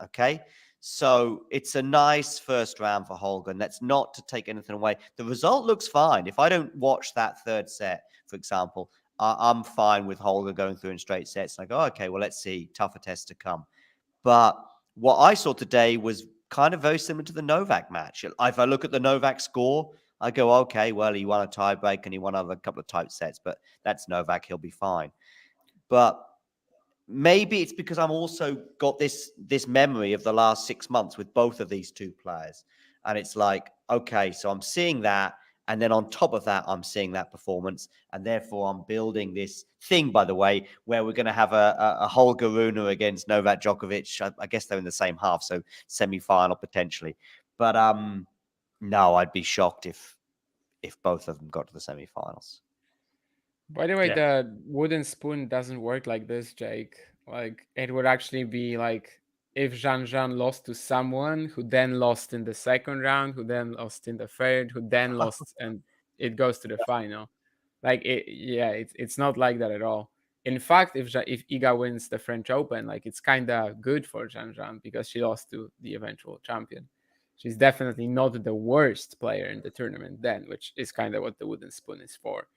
Okay. So it's a nice first round for Holger. And that's not to take anything away. The result looks fine. If I don't watch that third set, for example, I'm fine with Holger going through in straight sets. And I go, okay, well, let's see. Tougher tests to come. But what I saw today was kind of very similar to the Novak match. If I look at the Novak score, I go, okay, well, he won a tiebreak and he won a couple of tight sets, but that's Novak. He'll be fine. But maybe it's because I'm also got this memory of the last 6 months with both of these two players. And it's like, okay, so I'm seeing that. And then on top of that, I'm seeing that performance. And therefore, I'm building this thing, by the way, where we're going to have a Holger Rune against Novak Djokovic. I guess they're in the same half, so semi-final potentially. But no, I'd be shocked if both of them got to the semi-finals. By the way, the wooden spoon doesn't work like this, Jake. Like, it would actually be like if Zhang lost to someone who then lost in the second round, who then lost in the third, who then lost, and it goes to the final. Like, it's not like that at all. In fact, if Iga wins the French Open, like, it's kind of good for Zhang because she lost to the eventual champion. She's definitely not the worst player in the tournament then, which is kind of what the wooden spoon is for.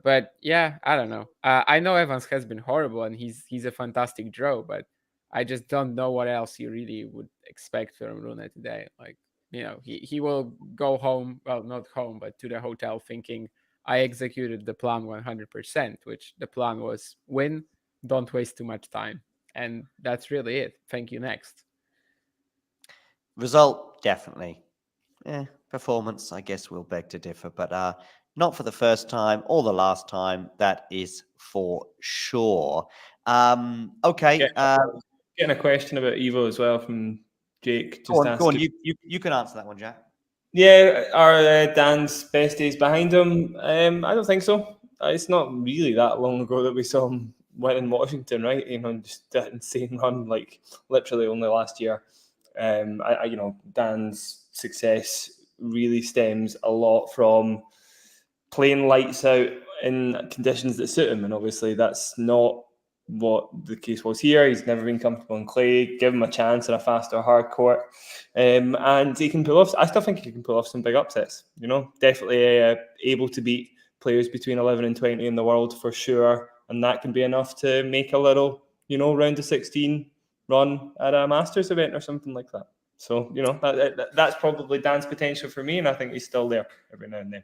But yeah, I don't know. I know Evans has been horrible, and he's a fantastic draw, but I just don't know what else you really would expect from Rune today. Like, he will go home, well, not home, but to the hotel thinking, I executed the plan 100%, which the plan was win, don't waste too much time. And that's really it. Thank you, next. Result, definitely. Performance, I guess we'll beg to differ, but not for the first time or the last time. That is for sure. Okay. Getting a question about Evo as well from Jake. Go on. You can answer that one, Jack. Yeah, are Dan's best days behind him? I don't think so. It's not really that long ago that we saw him win in Washington, right? Just that insane run, like literally only last year. Dan's success really stems a lot from playing lights out in conditions that suit him, and obviously that's not what the case was here. He's never been comfortable in clay. Give him a chance in a faster hard court, and he can pull off. I still think he can pull off some big upsets. Definitely able to beat players between 11 and 20 in the world for sure, and that can be enough to make a little, round of 16 run at a Masters event or something like that. So that's probably Dan's potential for me, and I think he's still there every now and then.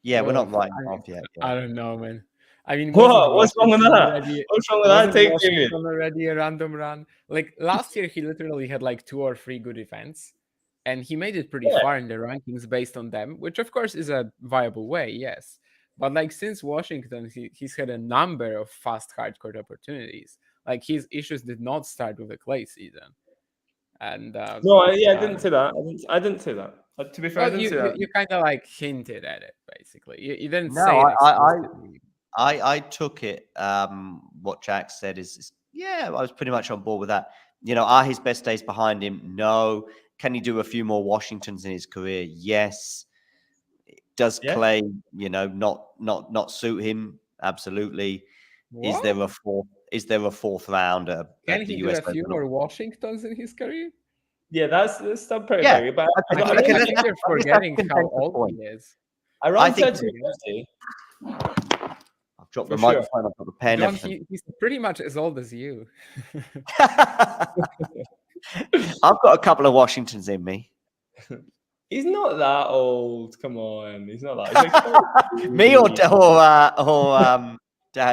Yeah, we're not writing off yet. I don't know, man. I mean, what's wrong with that? What's wrong with that? Take it. Already a random run. Like last year, he literally had like 2 or 3 good events, and he made it pretty far in the rankings based on them, which of course is a viable way, yes. But like since Washington, he's had a number of fast hardcourt opportunities. Like his issues did not start with the clay season. And I didn't say that. I didn't say that. To be fair, I didn't say that. You kind of like hinted at it, basically. You didn't say it explicitly. I took it. What Jack said is I was pretty much on board with that. Are his best days behind him? No. Can he do a few more Washingtons in his career? Yes. Does clay, not suit him? Absolutely. What? Is there a fourth round? Can he do a few more Washingtons in his career? Yeah, that's still pretty big. But I think you're forgetting how old he is. Around 30. I've dropped the microphone, I've got the pen. John, he's pretty much as old as you. I've got a couple of Washingtons in me. He's not that old. Come on, he's not that. Me or Dan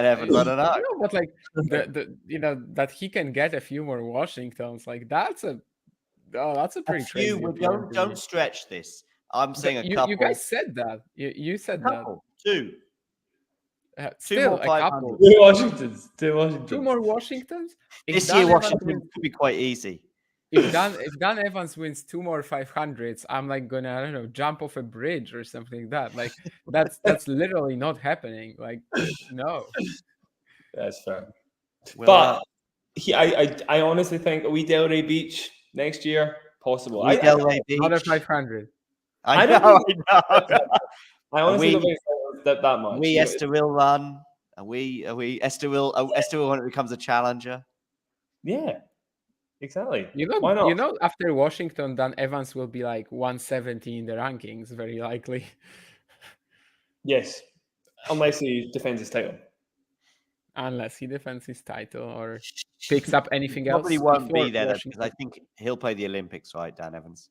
Evans, I don't know. But like that he can get a few more Washingtons, like that's a pretty crazy. Don't stretch this. I'm saying a couple. You guys said that. You said that. 2. Still more a couple. 2 Washingtons. 2 more Washingtons. This year, Washington could be quite easy. If Dan Evans wins 2 more 500s, I'm like gonna jump off a bridge or something like that. Like that's literally not happening. Like no. That's fair. But I honestly think a wee Delray Beach next year possible. Delray Beach. Another 500. I know. I honestly don't think that much. We Esther will run. Are we Esther will when it becomes a challenger? Yeah, exactly. You know, Why not? after Washington, Dan Evans will be like 170 in the rankings, very likely. Yes, unless he defends his title. Unless he defends his title or picks up anything else. Probably won't before be there because Washington. I think he'll play the Olympics, right, Dan Evans?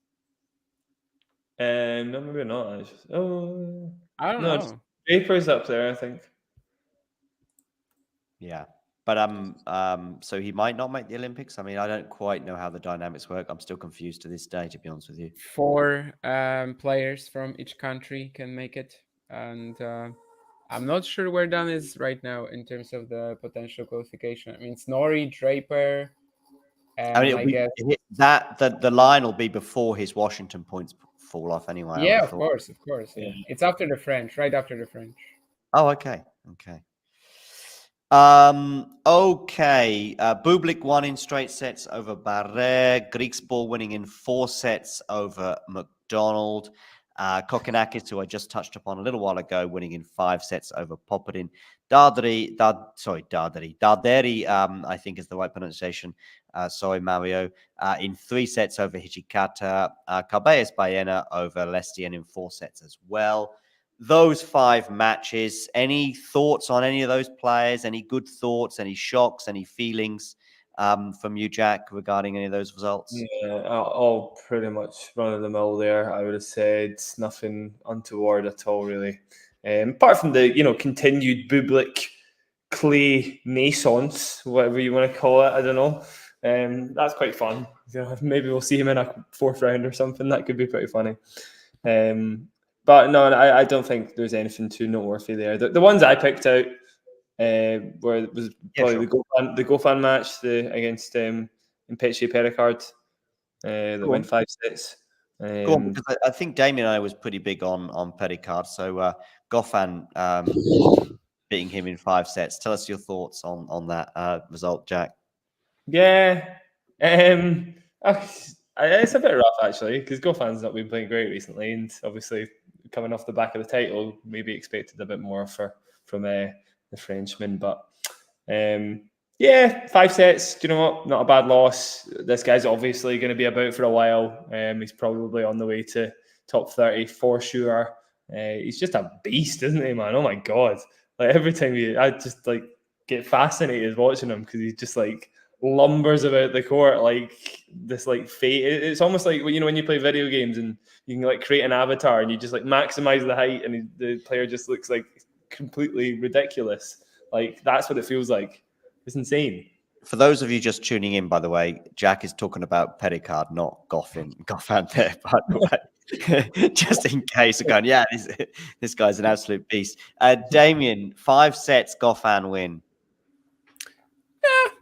No, maybe not. I don't no, know. Draper's up there, I think. Yeah. But so he might not make the Olympics. I mean, I don't quite know how the dynamics work. I'm still confused to this day, to be honest with you. 4 players from each country can make it, and I'm not sure where Dan is right now in terms of the potential qualification. I mean, it's Nori, Draper, and I mean, guess the line will be before his Washington points fall off anyway. yeah, of course. Yeah. It's after the French, right after the French. Oh, okay. Okay. Bublik won in straight sets over Barre. Griekspoor winning in 4 sets over McDonald. Kokkinakis, who I just touched upon a little while ago, winning in 5 sets over Popperin. Darderi, I think is the right pronunciation. Sorry, Mario. In 3 sets over Hijikata. Carballes Baena over Lestienne in 4 sets as well. Those 5 matches, any thoughts on any of those players? Any good thoughts, any shocks, any feelings from you, Jack, regarding any of those results? Yeah, all pretty much run of the mill there. I would have said nothing untoward at all, really. Apart from the continued Bublik clay naissance, whatever you want to call it. I don't know. That's quite fun. Maybe we'll see him in a 4th round or something. That could be pretty funny. But no, I don't think there's anything too noteworthy there. The ones I picked out where it was probably the Gofan match against Impeche Pericard that went 5 sets. Go on, because I think Damien and I was pretty big on Pericard. So Goffin beating him in 5 sets. Tell us your thoughts on that result, Jack. Yeah. It's a bit rough actually because Gofan's not been playing great recently, and obviously coming off the back of the title, maybe expected a bit more from the Frenchman. But yeah, 5 sets. Do you know what? Not a bad loss. This guy's obviously going to be about for a while. He's probably on the way to top 30 for sure. He's just a beast, isn't he, man? Oh my god! Like every time I just like get fascinated watching him because he's just like lumbers about the court like this like fate. It's almost like when you play video games and you can like create an avatar and you just like maximize the height and the player just looks like completely ridiculous. Like that's what it feels like. It's insane. For those of you just tuning in, by the way, Jack is talking about Pericard, not Goffin there, by the way. Just in case we're going, yeah, this guy's an absolute beast. Damien, 5 sets, Goffin win.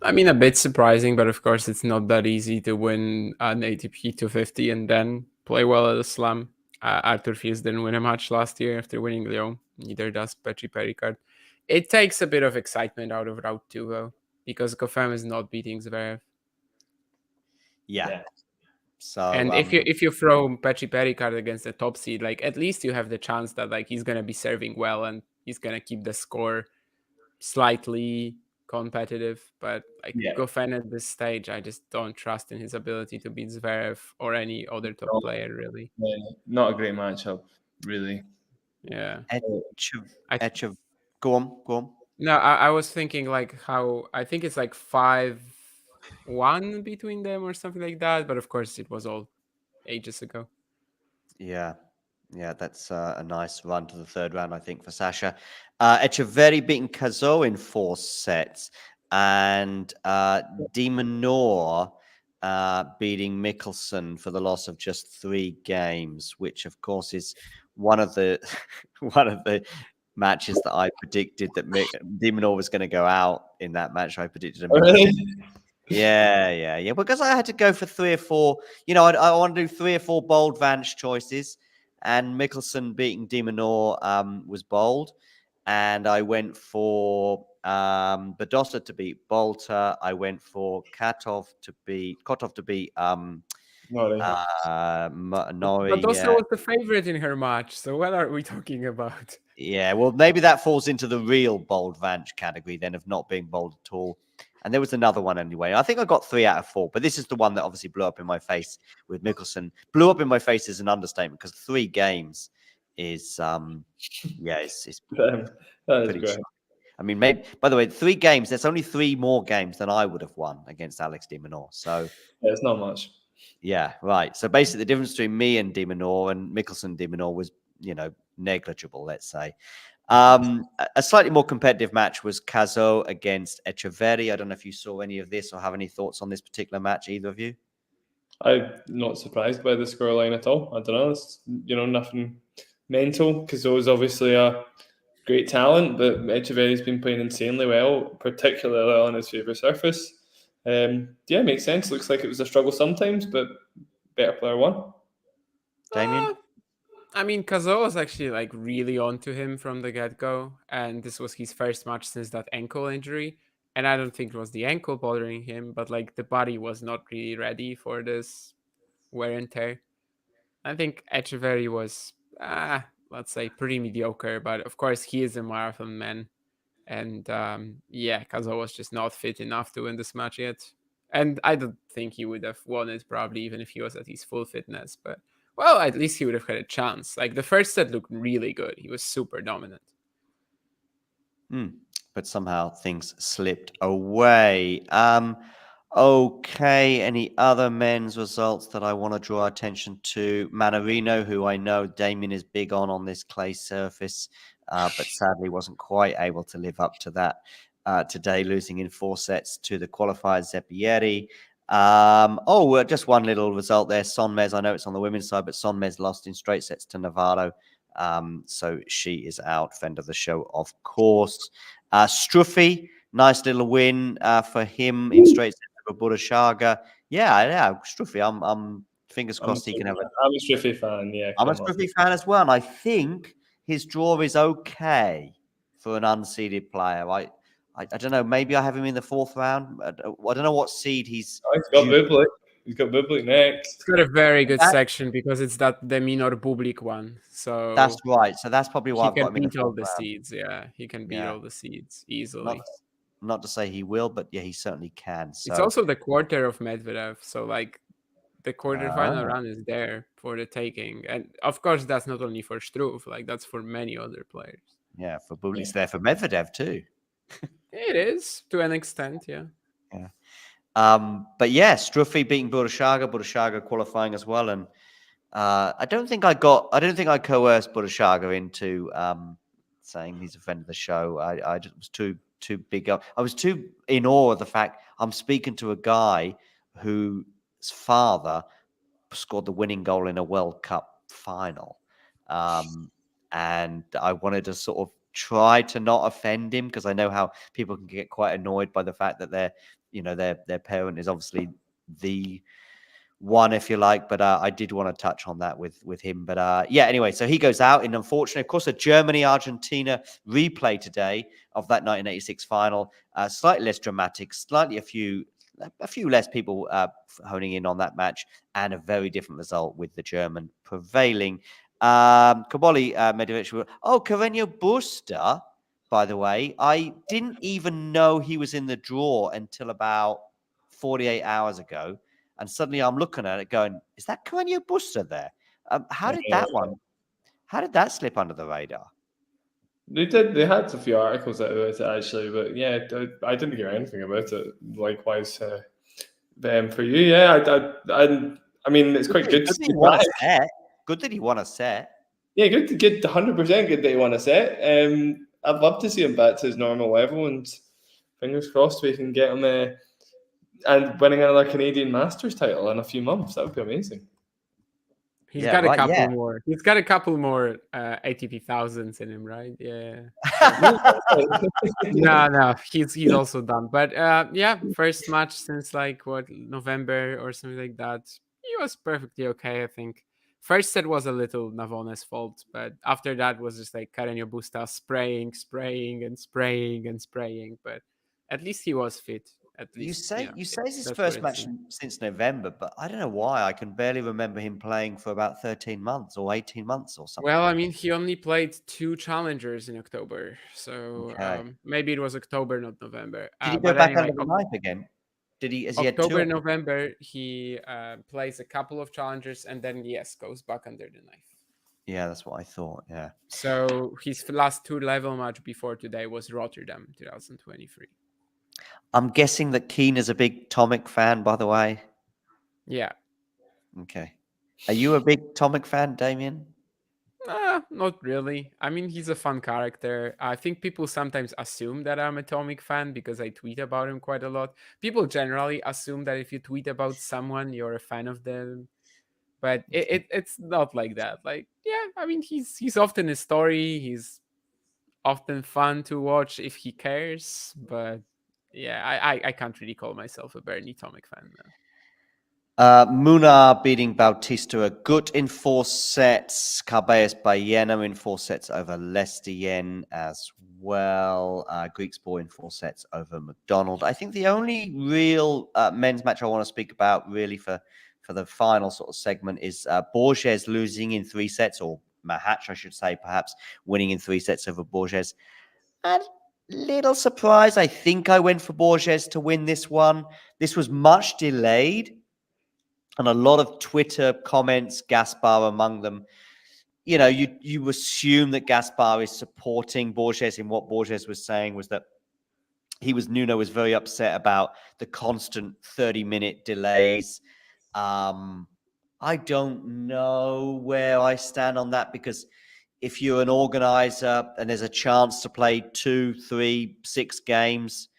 I mean, a bit surprising, but of course, it's not that easy to win an ATP 250 and then play well at a slam. Arthur Fils didn't win a match last year after winning Lyon. Neither does Petri Pericard. It takes a bit of excitement out of Route 2, though, because Goffin is not beating Zverev. Yeah. So, and if you throw Petri Pericard against the top seed, like at least you have the chance that like he's gonna be serving well and he's gonna keep the score slightly competitive, but like Goffin at this stage, I just don't trust in his ability to beat Zverev or any other top player, really. Yeah, not a great matchup, really. Yeah. Go on. No, I was thinking like how I think it's like 5-1 between them or something like that, but of course it was all ages ago. Yeah, that's a nice run to the 3rd round, I think, for Sasha. Echeverry beating Cazot in 4 sets, and De Minaur beating Mickelson for the loss of just 3 games, which of course is one of the matches that I predicted that De Minaur was going to go out in that match. I predicted him. Yeah. Because I had to go for 3 or 4. I want to do 3 or 4 bold Vance choices, and Mickelson beating De Minaur was bold, and I went for Badosa to beat Bolter. I went for Kotov to beat Nori. Nori, But also yeah. was the favorite in her match. So what are we talking about? Yeah, well, maybe that falls into the real bold Vance category then of not being bold at all. And there was another one anyway. I think I got 3 out of 4, but this is the one that obviously blew up in my face with Mickelson. Blew up in my face is an understatement because 3 games is, it's That is pretty. great. I mean, maybe by the way, 3 games. That's only 3 more games than I would have won against Alex de Minaur. So Yeah, it's not much. yeah, right. So basically, the difference between me and de Minaur and Mickelson de Minaur was, negligible. Let's say. A slightly more competitive match was Cazot against Echeverri. I don't know if you saw any of this or have any thoughts on this particular match, either of you. I'm not surprised by the scoreline at all. I don't know. It's nothing mental because was obviously a great talent, but Echeverry's been playing insanely well, particularly on his favourite surface. Makes sense. Looks like it was a struggle sometimes, but better player won. Damien? I mean, Kazo was actually like really onto him from the get-go, and this was his first match since that ankle injury. And I don't think it was the ankle bothering him, but like the body was not really ready for this wear and tear. I think Echeverry was, let's say, pretty mediocre, but of course he is a marathon man, and Kazo was just not fit enough to win this match yet. And I don't think he would have won it probably even if he was at his full fitness, but well, at least he would have had a chance. Like the first set looked really good. He was super dominant. But somehow things slipped away. Okay, any other men's results that I want to draw attention to? Manarino, who I know Damien is big on this clay surface, but sadly wasn't quite able to live up to that today, losing in 4 sets to the qualifier Zeppieri. Just one little result there. Sonmez, I know it's on the women's side, but Sonmez lost in straight sets to Navarro. So she is out, friend of the show, of course. Struffy, nice little win for him in straight sets over Budashaga. Yeah, Struffy. I'm fingers crossed he can have I'm a Striffy fan. Yeah, I'm a Struffy fan as well, and I think his draw is okay for an unseeded player. I don't know. Maybe I have him in the 4th round. I don't know what seed he's. He's got Bublik. He's got Bublik next. It's got a very good section because it's that the Minor Bublik one. So that's right. So that's probably why he I've got can him in beat the 4th all the round. seeds. Yeah, he can beat all the seeds easily. Not to say he will, but yeah, he certainly can. So it's also the quarter of Medvedev. So like the quarterfinal run is there for the taking. And of course, that's not only for Struff, like that's for many other players. Yeah, for Bublik's there for Medvedev too. It is to an extent, yeah. Yeah. But yeah, Struffy beating Budashaga qualifying as well. And I don't think I coerced Budashaga into saying he's a friend of the show. I just was too big up. I was too in awe of the fact I'm speaking to a guy whose father scored the winning goal in a World Cup final. And I wanted to sort of try to not offend him because I know how people can get quite annoyed by the fact that their parent is obviously the one, if you like. But I did want to touch on that with him. But anyway, so he goes out in unfortunate, of course, a Germany-Argentina replay today of that 1986 final. Slightly less dramatic, slightly a few less people honing in on that match, and a very different result with the German prevailing. Kaboli Medvedev. Carreño Busta, by the way, I didn't even know he was in the draw until about 48 hours ago. And suddenly I'm looking at it going, is that Carreño Busta there? How did that slip under the radar? They did. They had a few articles about it actually, but yeah, I didn't hear anything about it. Likewise, for you, yeah, I mean, it's quite good. Good that he won a set. Yeah, good to get 100% good that he won a set. I'd love to see him back to his normal level, and fingers crossed we can get him and winning another Canadian Masters title in a few months. That would be amazing. He's got a couple more. He's got a couple more ATP thousands in him, right? Yeah. No, he's also done. But first match since November or something like that. He was perfectly okay, I think. First set was a little Navone's fault, but after that was just like Carreño Busta spraying. But at least he was fit. At You least, say it's his that's what first it match seems. since November, but I don't know why. I can barely remember him playing for about 13 months or 18 months or something. Well, I mean, he only played 2 challengers in October, so Okay. maybe it was October, not November. Did he go But back anyway, under the knife again? Has he had October, two? November, he plays a couple of challengers and then yes, goes back under the knife. Yeah, that's what I thought. Yeah. So his last 2 level match before today was Rotterdam 2023. I'm guessing that Keen is a big Tomic fan, by the way. Yeah. Okay. Are you a big Tomic fan, Damien? Not really. I mean, he's a fun character. I think people sometimes assume that I'm a Tomic fan because I tweet about him quite a lot. People generally assume that if you tweet about someone, you're a fan of them. But it's not like that. Like, yeah, I mean, he's often a story. He's often fun to watch if he cares. But yeah, I can't really call myself a Bernie Tomic fan. No. Munar beating Bautista Agut in 4 sets. Carballes Bayena in 4 sets over Lestien as well. Greek Sport in 4 sets over McDonald. I think the only real men's match I want to speak about really for the final sort of segment is Borges losing in 3 sets, or Mahatch, I should say, perhaps winning in 3 sets over Borges. A little surprise. I think I went for Borges to win this one. This was much delayed. And a lot of Twitter comments, Gaspar among them. You know, you assume that Gaspar is supporting Borges, in what Borges was saying was that Nuno was very upset about the constant 30-minute delays. I don't know where I stand on that, because if you're an organizer and there's a chance to play 2, 3, 6 games,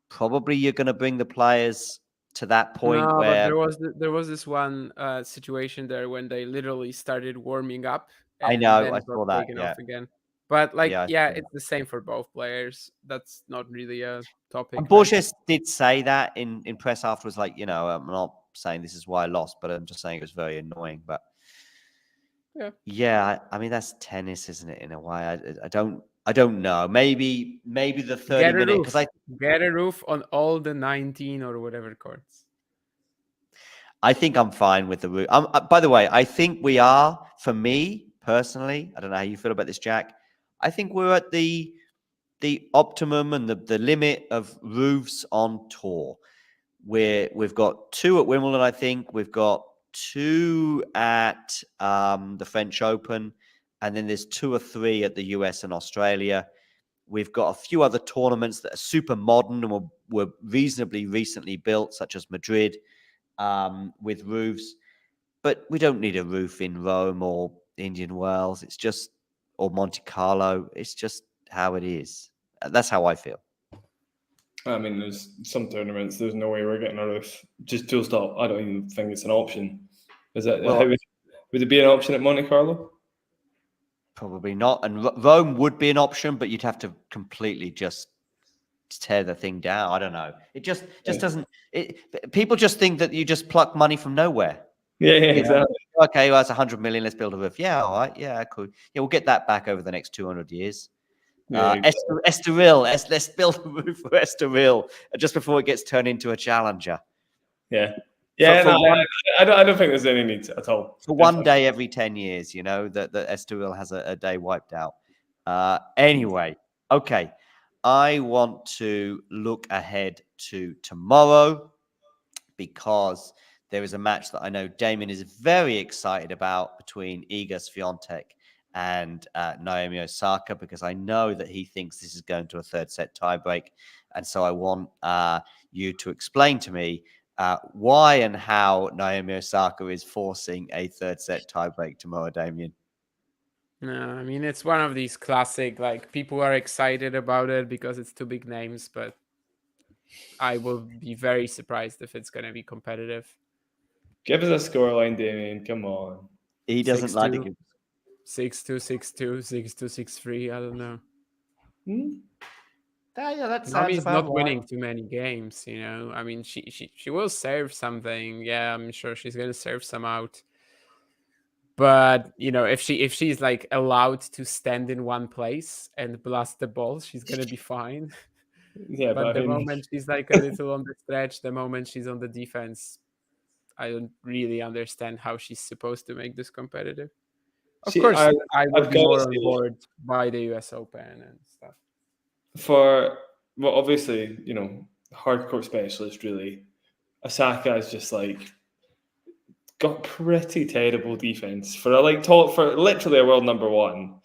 probably you're going to bring the players to that point No, but where there was this one situation there when they literally started warming up I and know, then I got saw that. taken Yeah. off again. But like, Yeah, I yeah, saw that. it's the same for both players. That's not really a And topic, right? Borges did say that in press afterwards, like, I'm not saying this is why I lost, but I'm just saying it was very annoying. But yeah, I mean, that's tennis, isn't it? In a way, I don't know. Maybe the 30-minute, because Get a roof on all the 19 or whatever courts. I think I'm fine with the route. By the way, I think we are, for me personally, I don't know how you feel about this, Jack. I think we're at the optimum and the limit of roofs on tour. We've got 2 at Wimbledon, I think. We've got 2 at the French Open, and then there's 2 or 3 at the US and Australia. We've got a few other tournaments that are super modern and were reasonably recently built, such as Madrid, with roofs. But we don't need a roof in Rome or Indian Wells. It's just, or Monte Carlo. It's just how it is. That's how I feel. I mean, there's some tournaments, there's no way we're getting a roof. Just full stop. I don't even think it's an option. Is that Well, would it be an option at Monte Carlo? Probably not. And Rome would be an option, but you'd have to completely just tear the thing down. I don't know. It just doesn't. People just think that you just pluck money from nowhere. Yeah, exactly. Okay, well, that's 100 million. Let's build a roof. Yeah, all right. Yeah, cool. Yeah, we'll get that back over the next 200 years. Yeah, exactly. Estoril. Let's build a roof for Estoril just before it gets turned into a challenger. Yeah. I don't think there's any need at all. For one day every 10 years, that Estoril has a day wiped out. Anyway, okay. I want to look ahead to tomorrow, because there is a match that I know Damien is very excited about between Iga Swiatek and Naomi Osaka, because I know that he thinks this is going to a 3rd set tiebreak. And so I want you to explain to me why and how Naomi Osaka is forcing a 3rd set tiebreak tomorrow, Damien. No, I mean, it's one of these classic, like, people are excited about it because it's 2 big names, but I will be very surprised if it's going to be competitive. Give us a scoreline, Damien. Come on. He doesn't like to give 6-2, 6-2, 6-2, 6-3. I don't know. Yeah, that I sounds mean, it's about not right. winning too many games, I mean, she will serve something. Yeah, I'm sure she's going to serve some out. But if she's like allowed to stand in one place and blast the ball, she's gonna be fine. Yeah, But but the I mean, moment she's like a little on the stretch, the moment she's on the defense, I don't really understand how she's supposed to make this competitive. Of she, course, I, I would I've be got to more on say, board by the US Open and stuff. for well, obviously, hard court specialist, really, Osaka is just like got pretty terrible defense for a for literally a world number one.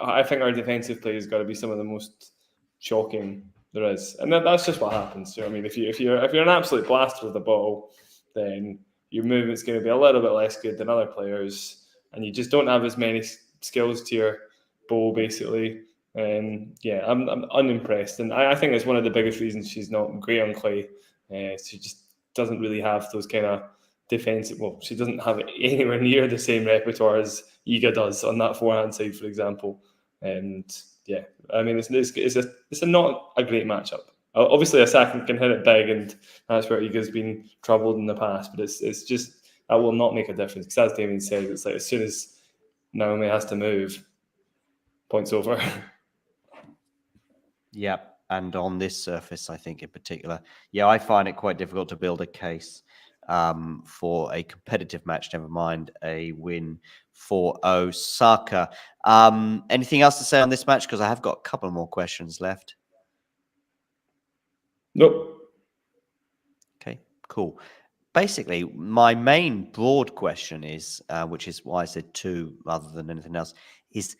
I think our defensive play has got to be some of the most shocking there is, and that's just what happens. You know what I mean? If you're an absolute blaster with the ball, then your movement's going to be a little bit less good than other players, and you just don't have as many skills to your bow, basically. And yeah, I'm unimpressed, and I think it's one of the biggest reasons she's not great on clay. She just doesn't really have those kind of defensive. Well, she doesn't have anywhere near the same repertoire as Iga does on that forehand side, for example. And yeah, I mean, it's not a great matchup. Obviously, Osaka can hit it big, and that's where Iga's been troubled in the past. But it's just that will not make a difference because, as Damien said, it's like as soon as Naomi has to move, points over. Yep. And on this surface, I think in particular, I find it quite difficult to build a case for a competitive match, never mind a win for Osaka. Anything else to say on this match? Because I have got a couple more questions left. Nope. Okay, cool. Basically, my main broad question is, which is why I said two rather than anything else, is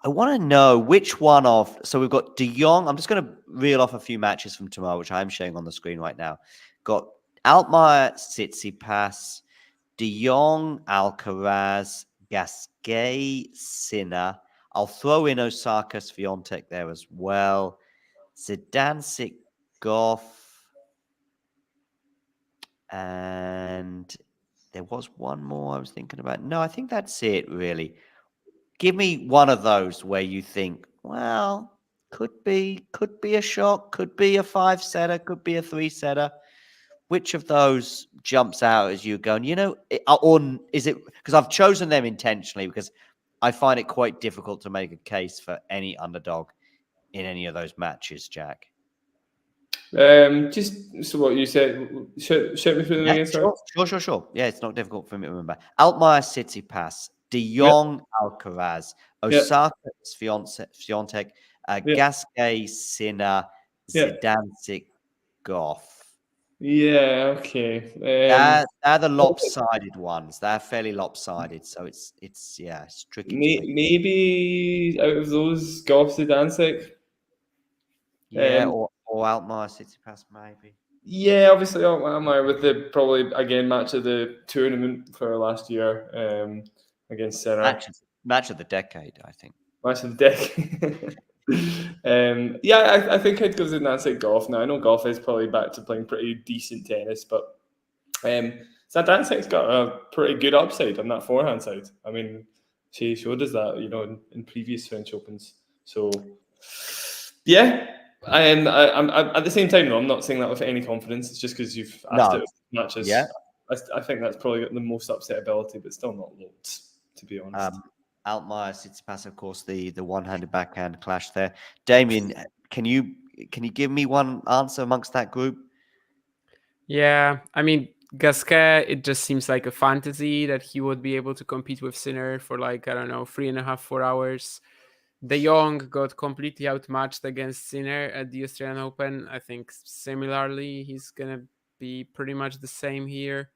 I want to know which one of. So we've got De Jong. I'm just going to reel off a few matches from tomorrow, which I'm showing on the screen right now. Got Altmaier, Tsitsipas, De Jong, Alcaraz, Gasquet, Sinner. I'll throw in Osaka Swiatek there as well. Zidansek, Goff. And there was one more I was thinking about. No, I think that's it, really. Give me one of those where you think, well, could be a shock, could be a 5-setter, could be a 3-setter. Which of those jumps out as you going, or is it because I've chosen them intentionally because I find it quite difficult to make a case for any underdog in any of those matches, Jack? Just so what you said. Shout me through them Yeah, again, sorry. sure. Yeah, it's not difficult for me to remember. Altmaier, Tsitsipas, De Yep. Jong, Alcaraz, Yep. Osaka, Swiatek, Yep. Gasquet, Sinner, Yep. Zidansek, Goff. Yeah. Okay. They're the lopsided ones. They're fairly lopsided, so it's tricky to make. Maybe out of those, Goff Zidansek. Yeah, or Altmaier, Tsitsipas, maybe. Yeah, obviously, I'm with the probably again match of the tournament for last year against Sinner. Match of the decade, I think. Match of the decade. Yeah, I think I'd go Zidansek Goff. Now I know Goff is probably back to playing pretty decent tennis, but Zidansek's got a pretty good upside on that forehand side. I mean, she showed us that in previous French Opens. So yeah. I'm at the same time, though, I'm not saying that with any confidence. It's just because you've asked it matches. Yeah. I think that's probably got the most upset ability, but still not loads, to be honest. Altmaier, Tsitsipas, of course, the one-handed backhand clash there. Damien, can you give me one answer amongst that group? Yeah, I mean, Gasquet, it just seems like a fantasy that he would be able to compete with Sinner for 3.5, 4 hours. De Jong got completely outmatched against Sinner at the Australian Open. I think similarly, he's going to be pretty much the same here.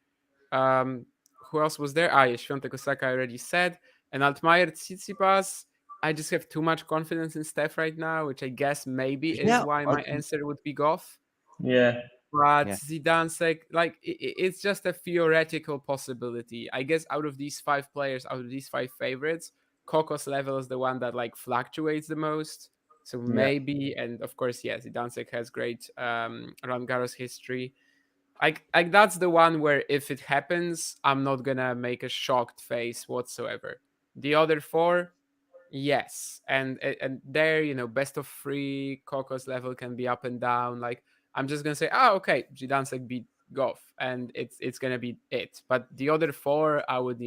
Who else was there? Yeah, Swiatek, Osaka, I already said. And Altmaier, Tsitsipas, I just have too much confidence in Steph right now, which I guess maybe is why my answer would be Goff. Yeah. But Zidansek, it's just a theoretical possibility. I guess out of these 5 players, out of these 5 favorites, Coco's level is the one that fluctuates the most. So maybe, and of course, Zidansek has great Roland Garros history. That's the one where if it happens, I'm not gonna make a shocked face whatsoever. The other 4, yes, and there, best of 3, Coco's level can be up and down. I'm just gonna say, okay, Zidansek beat Goff, and it's gonna be it. But the other 4, I would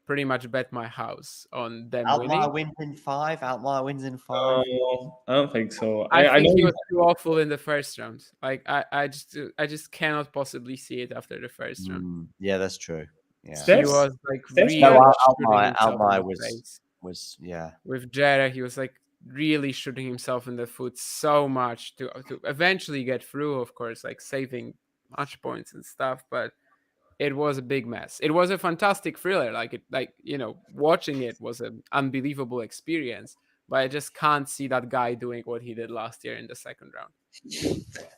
pretty much bet my house on them Altmaier winning. wins in 5. Altmaier wins in 5. Oh, I don't think so. I I think know he was too awful in the first round. Like I just cannot possibly see it after the first round. Yeah, that's true. Yeah. He Steph's was like Steph's really No, shooting himself in Altmaier the face. was yeah. With Jera, he was like really shooting himself in the foot so much to eventually get through, of course, like saving match points and stuff, but it was a big mess. It was a fantastic thriller. Watching it was an unbelievable experience, but I just can't see that guy doing what he did last year in the second round.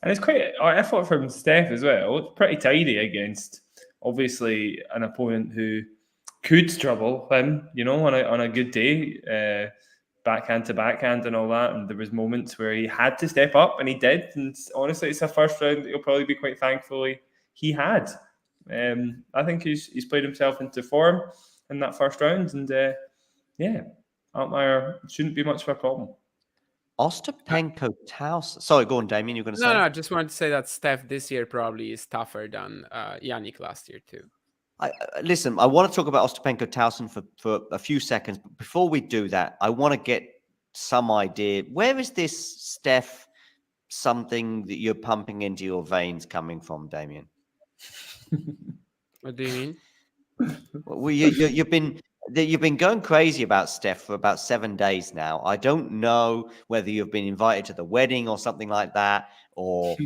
And it's quite an effort from Steph as well. It's pretty tidy against obviously an opponent who could trouble him, on a good day, backhand to backhand and all that. And there was moments where he had to step up, and he did. And honestly, it's a first round that he'll probably be quite thankful he had. I think he's played himself into form in that first round, and Altmaier shouldn't be much of a problem. Ostapenko Tauson. Sorry, go on, Damien. You're going to say? No, I just wanted to say that Steph this year probably is tougher than Yannick last year too. Listen, I want to talk about Ostapenko Tauson for a few seconds. But before we do that, I want to get some idea. Where is this Steph something that you're pumping into your veins coming from, Damien? What do you mean? Well, you've been going crazy about Steph for about 7 days now. I don't know whether you've been invited to the wedding or something like that, or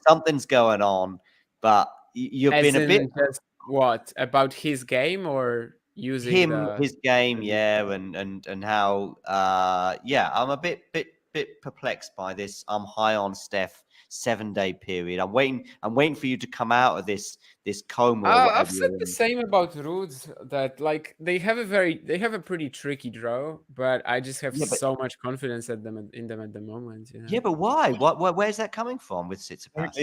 something's going on. But you've been a bit. Just what about his game or using his game, and how I'm a bit perplexed by this. I'm high on Steph 7-day period. I'm waiting for you to come out of this coma. I've said the same about Rudes, that like they have a pretty tricky draw, but I just have so much confidence in them at the moment. Yeah, but why? Where's that coming from with Tsitsipas?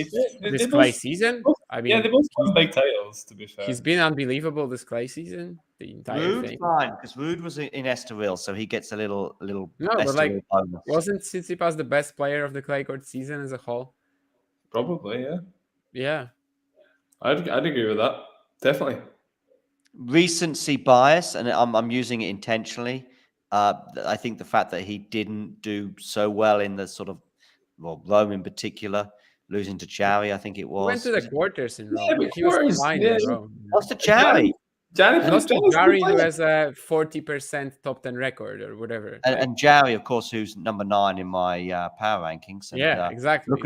This clay season? I mean, they both won big titles, to be fair. He's been unbelievable this clay season. The entire thing. Fine, because Rude was in Estoril, so he gets a little. No, but like, bonus. Wasn't Tsitsipas the best player of the clay court season as a whole? Probably, yeah. Yeah, I'd agree with that. Definitely. Recency bias, and I'm using it intentionally. I think the fact that he didn't do so well in the sort of, Rome in particular, losing to Jarry, I think it was. He went to the quarters in Rome. Yeah, he was fine in Rome. What's the Jarry? Jarry, who has a 40% top 10 record or whatever. And Jarry, of course, who's number 9 in my power rankings. And, yeah, exactly.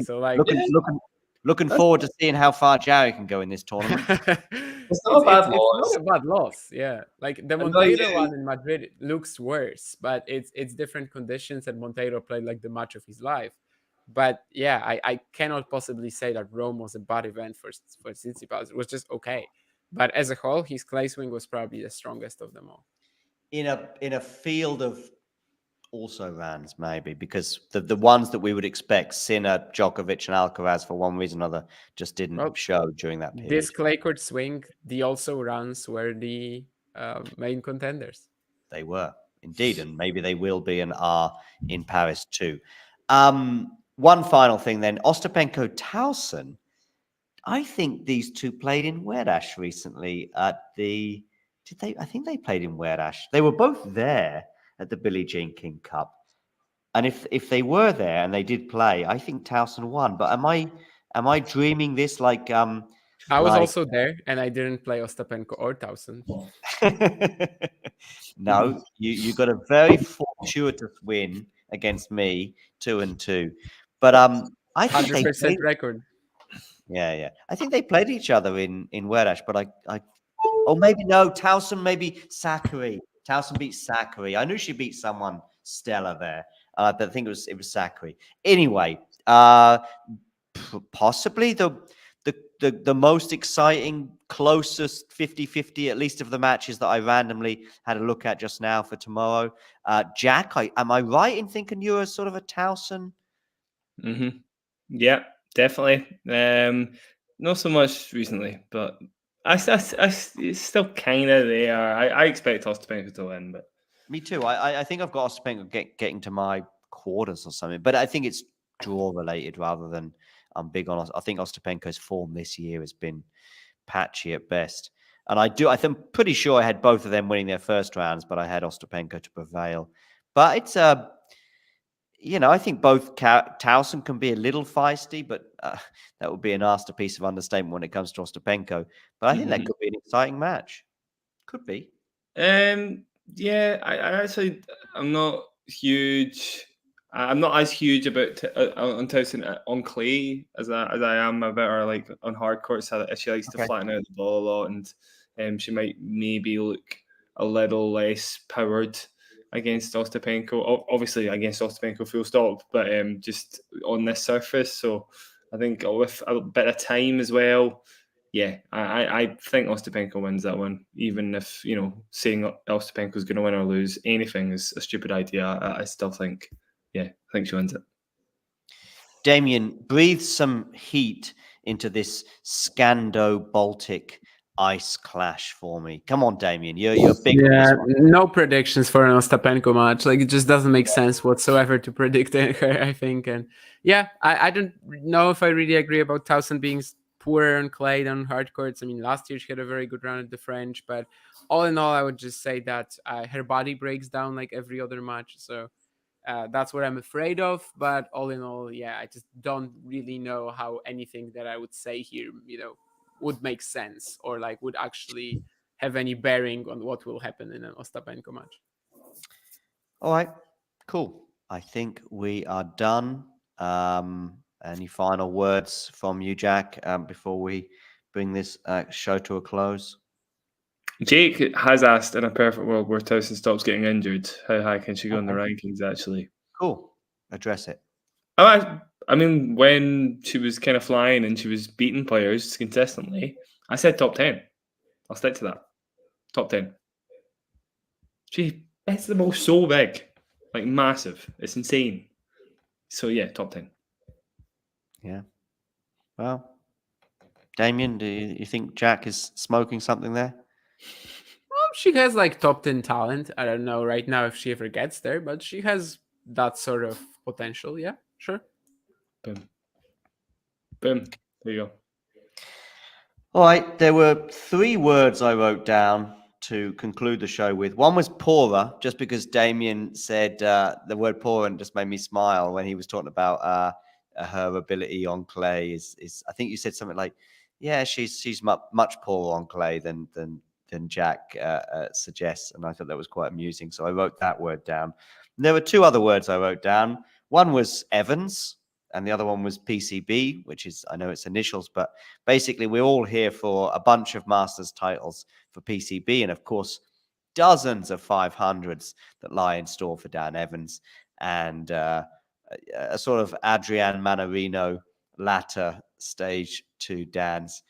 Looking forward to seeing how far Jarry can go in this tournament. It's not a bad loss. It's not a bad loss. Yeah, like the Monteiro one in Madrid looks worse, but it's different conditions, and Monteiro played like the match of his life. But yeah, I cannot possibly say that Rome was a bad event for Tsitsipas. It was just okay. But as a whole, his clay swing was probably the strongest of them all. In a field of also rans, maybe, because the ones that we would expect, Sinner, Djokovic, and Alcaraz, for one reason or another, just didn't show during that period. This clay court swing, the also runs were the main contenders. They were, indeed, and maybe they will be and are in Paris too. One final thing then, Ostapenko Tauson. I think these two played in Werdash recently at the. I think they played in Werdash. They were both there at the Billie Jean King Cup, and if they were there and they did play, I think Tauson won. But am I dreaming this? Like I was also there, and I didn't play Ostapenko or Tauson. No, you got a very fortuitous win against me, 2-2. But I think 100% record. Yeah. I think they played each other in Werdash, but maybe no. Tauson, maybe Sakari. Tauson beat Sakari. I knew she beat someone stellar there. But I think it was Sakari. Anyway, possibly the most exciting, closest 50-50, at least of the matches that I randomly had a look at just now for tomorrow. Jack, am I right in thinking you're sort of a Tauson? Mm-hmm. Yeah, definitely. Not so much recently, but I it's still kind of there. I expect Ostapenko to win, but me too. I think I've got Ostapenko getting to my quarters or something, but I think it's draw related rather than I'm big on. I think Ostapenko's form this year has been patchy at best. And I'm pretty sure I had both of them winning their first rounds, but I had Ostapenko to prevail. But it's I think both Towson can be a little feisty, but that would be a nasty piece of understatement when it comes to Ostapenko. But I think that could be an exciting match. Could be. Yeah, I actually, I'm not huge. I'm not as huge about on Towson on clay as I am about her like on hard courts. She likes to flatten out the ball a lot, and she might maybe look a little less powered against Ostapenko. Obviously against Ostapenko, full stop. But just on this surface, so I think with a bit of time as well. Yeah, I think Ostapenko wins that one, even if, saying Ostapenko's going to win or lose anything is a stupid idea. I still think, I think she wins it. Damien, breathe some heat into this Scando-Baltic ice clash for me. Come on, Damien, you're big on this one. No predictions for an Ostapenko match. Like, it just doesn't make sense whatsoever to predict her, I think. And I don't know if I really agree about Towson being poorer on clay than on hard courts. I mean, last year she had a very good run at the French, but all in all, I would just say that her body breaks down like every other match. So that's what I'm afraid of. But all in all, I just don't really know how anything that I would say here, would make sense or like would actually have any bearing on what will happen in an Ostapenko match. All right, cool. I think we are done. Any final words from you, Jack, before we bring this show to a close? Jake has asked, in a perfect world where Towson stops getting injured, how high can she go in the rankings, actually? Cool. Address it. I mean, when she was kind of flying and she was beating players consistently, I said top 10. I'll stick to that. Top 10. She hits the ball so big, like massive. It's insane. So, top 10. Yeah. Well, Damien, do you think Jack is smoking something there? She has like top 10 talent. I don't know right now if she ever gets there, but she has that sort of potential. Yeah, sure. Boom. There you go. All right. There were 3 words I wrote down to conclude the show with. One was poorer, just because Damien said the word poorer and just made me smile when he was talking about her ability on clay. Is I think you said something like, "Yeah, she's much poorer on clay than Jack suggests," and I thought that was quite amusing. So I wrote that word down. And there were 2 other words I wrote down. One was Evans, and the other one was PCB, which is, I know it's initials, but basically we're all here for a bunch of Masters titles for PCB, and of course, dozens of 500s that lie in store for Dan Evans, and a sort of Adrian Manarino latter stage to Dan's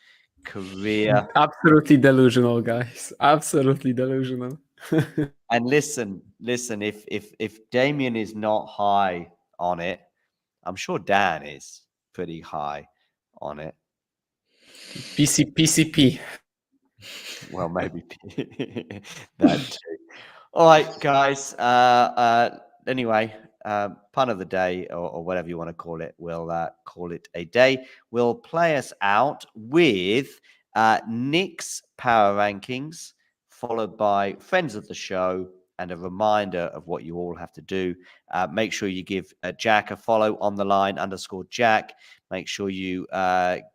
career. Absolutely delusional, guys. Absolutely delusional. And listen, if Damien is not high on it, I'm sure Dan is pretty high on it. PCP. Well, maybe that too. All right, guys. Anyway, pun of the day, or whatever you want to call it, we'll call it a day. We'll play us out with Nick's power rankings, followed by friends of the show, and a reminder of what you all have to do. Make sure you give Jack a follow on the line _Jack. Make sure you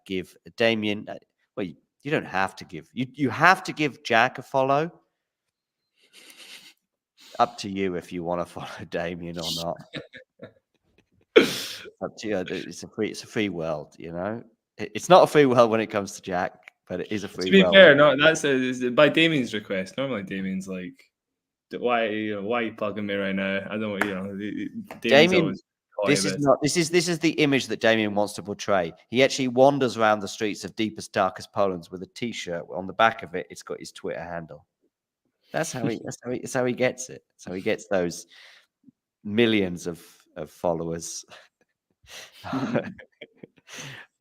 give Damien. Well, you don't have to give. You have to give Jack a follow. Up to you if you want to follow Damien or not. Up to you. It's a free world, It's not a free world when it comes to Jack, but it is a free world. To be fair, no, that's by Damien's request. Normally, Damien's like, why are you plugging me right now? I don't, Damien. This is the image that Damien wants to portray. He actually wanders around the streets of deepest, darkest Poland with a T-shirt. On the back of it, it's got his Twitter handle. That's how he gets it. So he gets those millions of followers.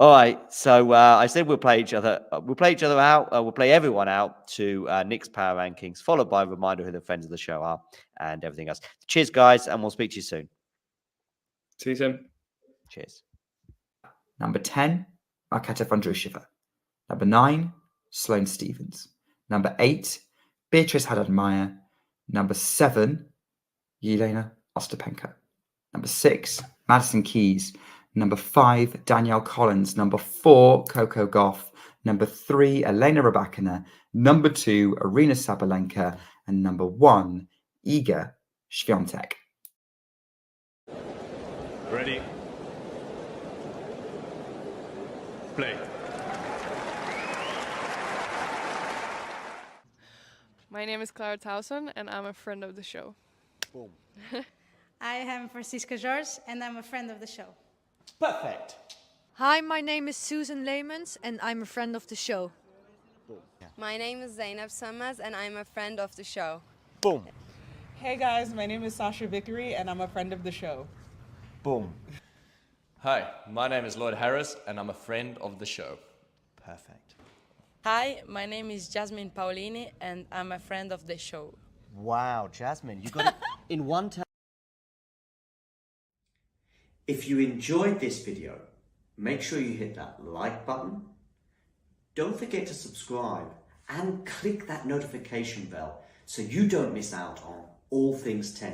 All right. So I said we'll play each other. We'll play each other out. We'll play everyone out to Nick's power rankings, followed by a reminder who the friends of the show are and everything else. Cheers, guys, and we'll speak to you soon. See you soon. Cheers. Number 10, Marketa Vondrusheva. Number 9, Sloane Stephens. Number 8, Beatrice Haddad-Mayer. Number 7, Yelena Ostapenko. Number 6, Madison Keys. Number 5, Danielle Collins. Number 4, Coco Gauff. Number 3, Elena Rybakina. Number 2, Arina Sabalenka. And number 1, Iga Świątek. Ready. Play. My name is Clara Towson and I'm a friend of the show. Boom. I am Francisca George and I'm a friend of the show. Perfect. Hi, my name is Susan Leemans and I'm a friend of the show. My name is Zainab Sammaz and I'm a friend of the show. Boom. Hey guys, my name is Sasha Vickery and I'm a friend of the show. Boom. Hi, my name is Lloyd Harris and I'm a friend of the show. Perfect. Hi, my name is Jasmine Paolini and I'm a friend of the show. Wow, Jasmine, you got it in one time. If you enjoyed this video, make sure you hit that like button. Don't forget to subscribe and click that notification bell so you don't miss out on all things tennis.